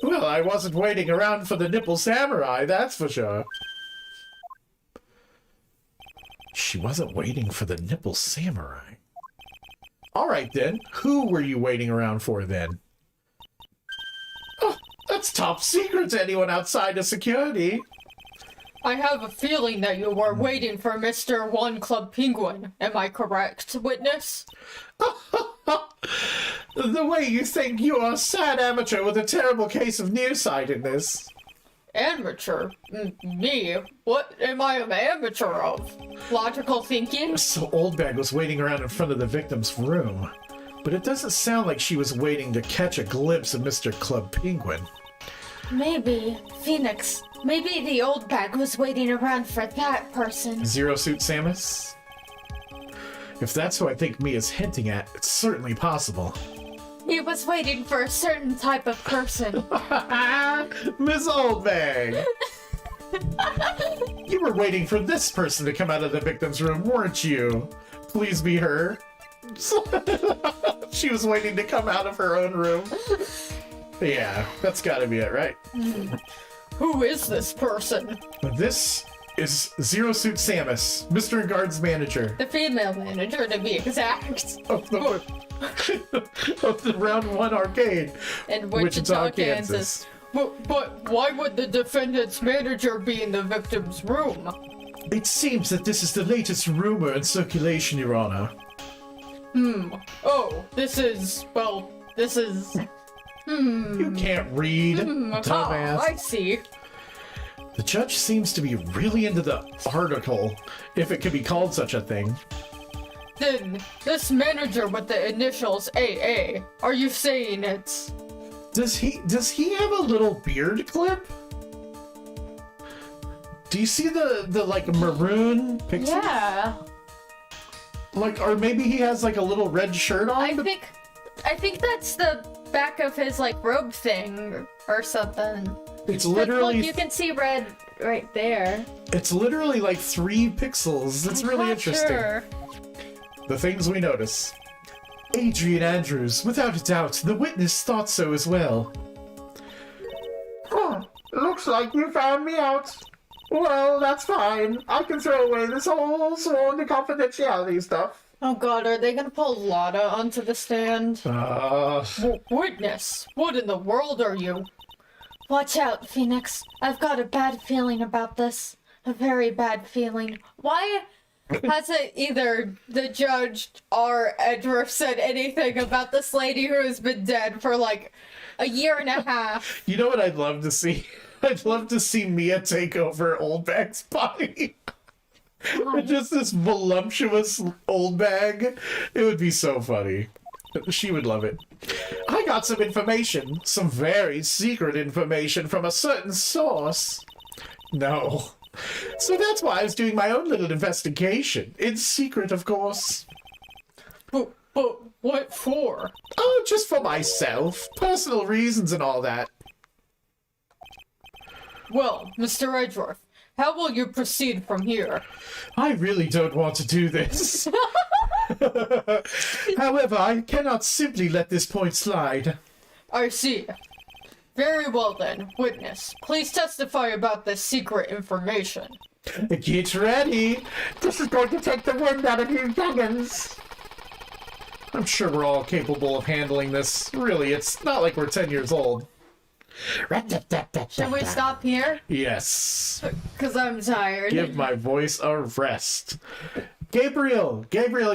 I wasn't waiting around for the nipple samurai, that's for sure. She wasn't waiting for the nipple samurai. All right, then. Who were you waiting around for, then? Oh, that's top secret to anyone outside of security. I have a feeling that you were waiting for Mr. One Club Penguin. Am I correct, witness? The way you think you are a sad amateur with a terrible case of nearsightedness. Amateur? Me? What am I an amateur of? Logical thinking? So Oldbag was waiting around in front of the victim's room. But it doesn't sound like she was waiting to catch a glimpse of Mr. Club Penguin. Maybe, Phoenix, maybe the old bag was waiting around for that person. Zero Suit Samus? If that's who I think Mia's hinting at, it's certainly possible. He was waiting for a certain type of person. Miss Oldbag! You were waiting for this person to come out of the victim's room, weren't you? Please be her. She was waiting to come out of her own room. Yeah, that's gotta be it, right? Who is this person? This is Zero Suit Samus, Mr. Guard's manager. The female manager, to be exact. Of the, of the Round 1 arcade. In Wichita, Kansas. But why would the defendant's manager be in the victim's room? It seems that this is the latest rumor in circulation, Your Honor. Oh, this is... You can't read, dumbass. I see. The judge seems to be really into the article, if it could be called such a thing. Then, this manager with the initials AA, are you saying it's... Does he have a little beard clip? Do you see the like maroon pixel? Yeah. Like, or maybe he has like a little red shirt on? I think that's the back of his like robe thing or something. It's literally... Look, you can see red right there. It's literally like 3 pixels. It's really interesting. Sure. The things we notice. Adrian Andrews, without a doubt, the witness thought so as well. Oh, looks like you found me out. Well, that's fine. I can throw away this whole sworn to confidentiality stuff. Oh god, are they gonna pull Lada onto the stand? Witness, what in the world are you? Watch out, Phoenix. I've got a bad feeling about this. A very bad feeling. Why hasn't either the judge or Edgeworth said anything about this lady who has been dead for like a year and a half? You know what I'd love to see? I'd love to see Mia take over Oldbag's body. Just this voluptuous Oldbag. It would be so funny. She would love it. I got some information. Some very secret information from a certain source. No. So that's why I was doing my own little investigation. In secret, of course. But what for? Oh, just for myself. Personal reasons and all that. Well, Mr. Edgeworth, how will you proceed from here? I really don't want to do this. However, I cannot simply let this point slide. I see. Very well then, witness. Please testify about this secret information. Get ready. This is going to take the wind out of you youngins. I'm sure we're all capable of handling this. Really, it's not like we're 10 years old. Should we stop here? Yes. Because I'm tired. Give my voice a rest. Gabriel,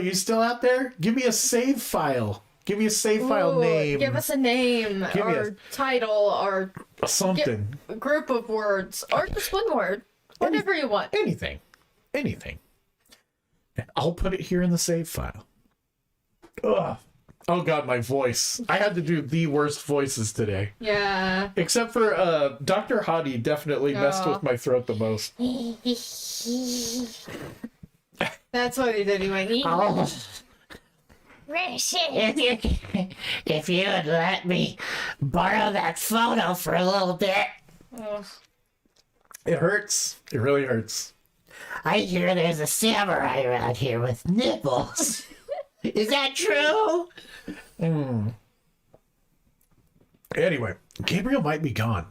you still out there? Give me a save file. Give me a save file name. Give us a name, or title, or something. A group of words, or just one word. Whatever you want. Anything. I'll put it here in the save file. Ugh. Oh god, my voice. I had to do the worst voices today. Yeah. Except for Dr. Hottie definitely messed with my throat the most. That's what he did. He went, If you would let me borrow that photo for a little bit. It hurts. It really hurts. I hear there's a samurai around here with nipples. Is that true? Anyway, Gabriel might be gone.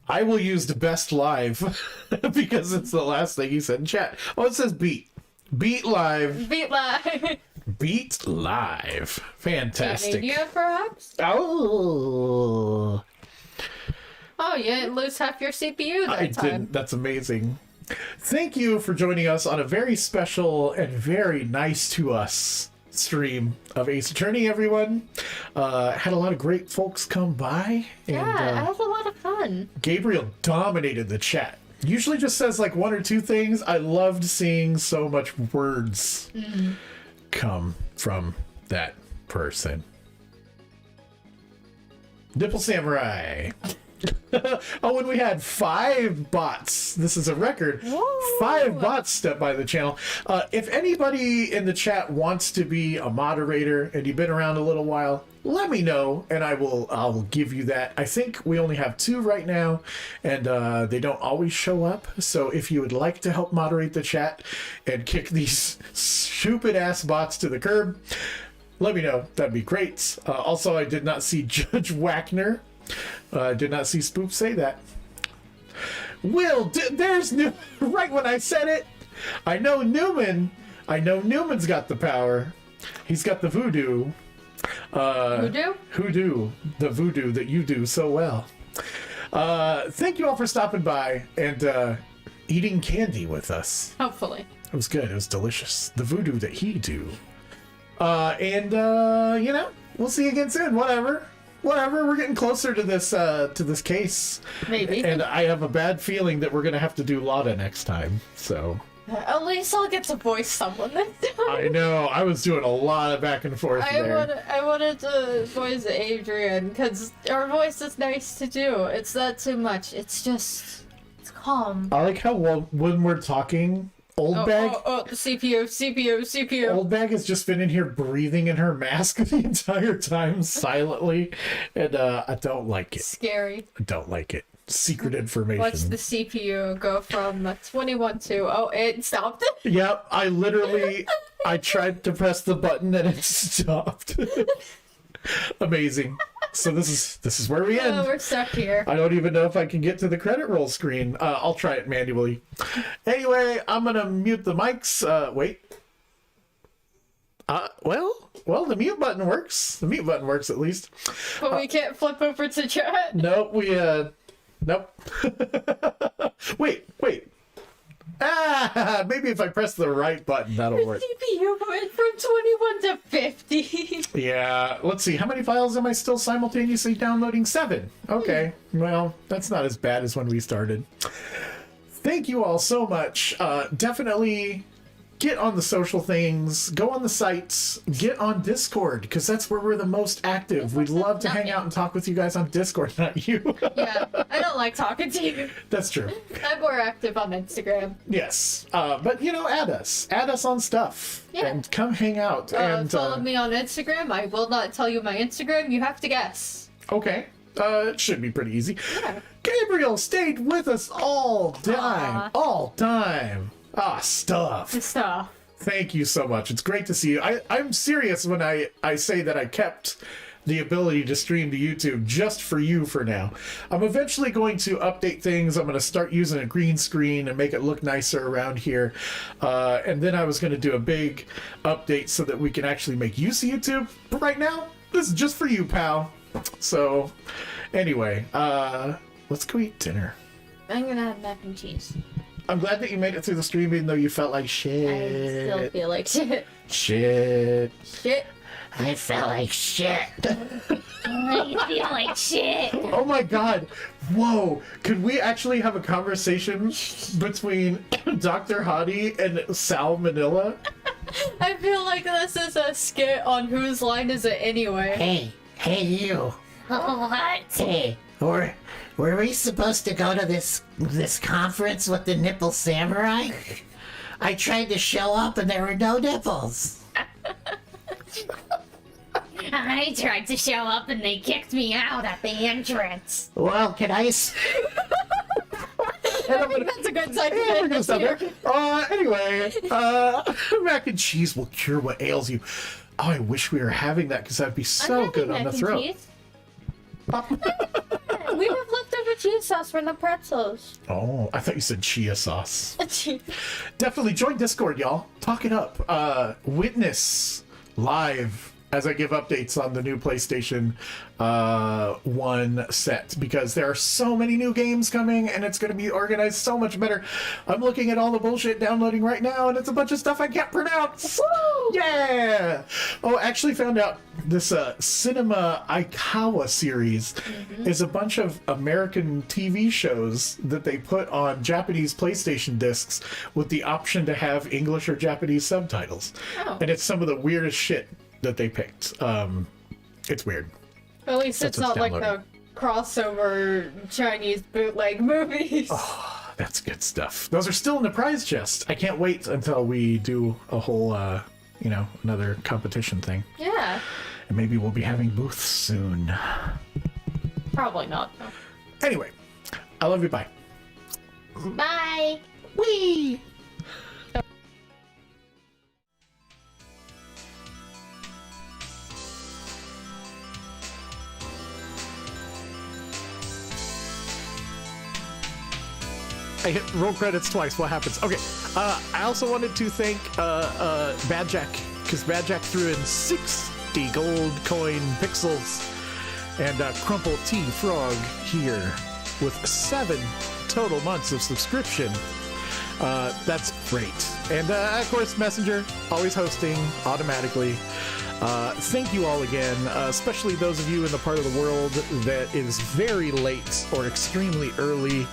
I will use the best live because it's the last thing he said in chat. Oh, it says beat. Beat live. Beat live. Beat live. Fantastic. Canadian, perhaps? Oh. Oh, you didn't lose half your CPU that I time. didn't. That's amazing. Thank you for joining us on a very special and very nice to us stream of Ace Attorney, everyone. Had a lot of great folks come by. Yeah, I had a lot of fun. Gabriel dominated the chat. Usually just says like one or two things. I loved seeing so much words come from that person. Nipple Samurai. Oh, and we had 5 bots. This is a record. Whoa. 5 bots step by the channel. If anybody in the chat wants to be a moderator and you've been around a little while, let me know and I'll give you that. I think we only have 2 right now and they don't always show up. So if you would like to help moderate the chat and kick these stupid ass bots to the curb, let me know. That'd be great. Also, I did not see Judge Wagner. Did not see Spoop say that. There's Newman. Right when I said it. I know Newman. I know Newman's got the power. He's got the voodoo. Hoodoo. The voodoo that you do so well. Thank you all for stopping by and eating candy with us. Hopefully. It was good. It was delicious. The voodoo that he do. We'll see you again soon. Whatever, we're getting closer to this case. Maybe. And I have a bad feeling that we're gonna have to do Lotta next time. So at least I'll get to voice someone this time. I know I was doing a lot of back and forth there. I wanted to voice Adrian because our voice is nice to do. It's not too much. It's calm. I like how when we're talking, Old Bag. The CPU. Old Bag has just been in here breathing in her mask the entire time silently, and I don't like it. Scary. I don't like it. Secret information. Watch the CPU go from 21 to it stopped it. Yep, I tried to press the button and it stopped. Amazing. So this is where we end. Oh, we're stuck here. I don't even know if I can get to the credit roll screen. I'll try it manually. Anyway, I'm gonna mute the mics. Wait. Well, the mute button works. The mute button works at least. But we can't flip over to chat. Nope. Nope. Wait. Maybe if I press the right button, that'll work. CPU went from 21 to 50. Yeah, let's see. How many files am I still simultaneously downloading? 7. Okay, well, that's not as bad as when we started. Thank you all so much. Definitely get on the social things, go on the sites, get on Discord, because that's where we're the most active. We'd love to hang out and talk with you guys on Discord, not you. Yeah, I don't like talking to you. That's true. I'm more active on Instagram. Yes, but add us on stuff, and come hang out. And follow me on Instagram. I will not tell you my Instagram. You have to guess. Okay, it should be pretty easy. Yeah. Gabriel stayed with us all time. All time. Stuff. Stuff. Thank you so much. It's great to see you. I'm serious when I say that I kept the ability to stream to YouTube just for you for now. I'm eventually going to update things. I'm going to start using a green screen and make it look nicer around here. And then I was going to do a big update so that we can actually make use of YouTube. But right now, this is just for you, pal. So, anyway, let's go eat dinner. I'm gonna have mac and cheese. I'm glad that you made it through the stream even though you felt like shit. I still feel like shit. Shit. Shit. I felt like shit. I feel like shit. Oh my god. Whoa. Could we actually have a conversation between Dr. Hottie and Sal Manila? I feel like this is a skit on Whose Line Is It Anyway? Hey, you. What? Hey, were we supposed to go to this conference with the nipple samurai? I tried to show up and there were no nipples. I tried to show up and they kicked me out at the entrance. Well, can I? I think that's a good sign for Yeah, we're gonna stop here. there. Anyway, mac and cheese will cure what ails you. Oh, I wish we were having that because that'd be so good on the throat. We have leftover cheese sauce from the pretzels. Oh, I thought you said chia sauce. Definitely join Discord, y'all. Talk it up. Witness live as I give updates on the new PlayStation 1 set because there are so many new games coming and it's going to be organized so much better. I'm looking at all the bullshit downloading right now and it's a bunch of stuff I can't pronounce. Woo! Yeah! Oh, I actually found out this Cinema Aikawa series is a bunch of American TV shows that they put on Japanese PlayStation discs with the option to have English or Japanese subtitles. Oh. And it's some of the weirdest shit that they picked. It's weird. At least it's That's not what's like the crossover Chinese bootleg movies. Oh, that's good stuff. Those are still in the prize chest. I can't wait until we do a whole, another competition thing. Yeah. And maybe we'll be having booths soon. Probably not. No. Anyway, I love you. Bye. Bye. Whee! I hit roll credits twice. What happens? Okay. I also wanted to thank Bad Jack because Bad Jack threw in 60 gold coin pixels and Crumple T Frog here with 7 total months of subscription. That's great. And of course, Messenger always hosting automatically. Thank you all again, especially those of you in the part of the world that is very late or extremely early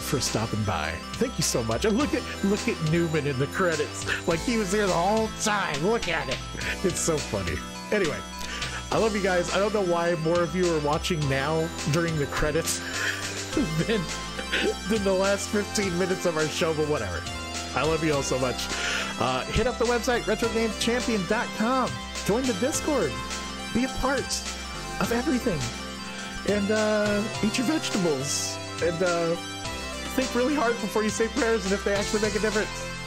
for stopping by. Thank you so much. And look at Newman in the credits, like he was there the whole time. Look at it. It's so funny. Anyway, I love you guys. I don't know why more of you are watching now during the credits than the last 15 minutes of our show, but whatever. I love you all so much. Hit up the website, retrogamechampion.com. Join the Discord. Be a part of everything. And eat your vegetables. And think really hard before you say prayers and if they actually make a difference.